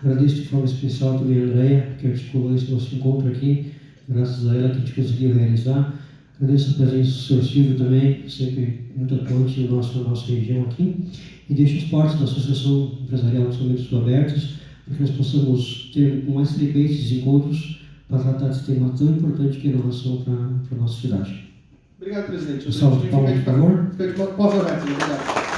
Agradeço de forma especial também a Andréia, que articulou esse nosso encontro aqui. Graças a ela que a gente conseguiu realizar. Agradeço a presença do Sr. Silvio também, sempre muito atuante na nossa região aqui. E deixo as portas da Associação Empresarial de São Bento do Sul abertas, para que nós possamos ter com mais frequência esses encontros para tratar desse tema tão importante que é a inovação para a nossa cidade. Obrigado, presidente. Pessoal, palmas, por favor. Fica de pausa, obrigado.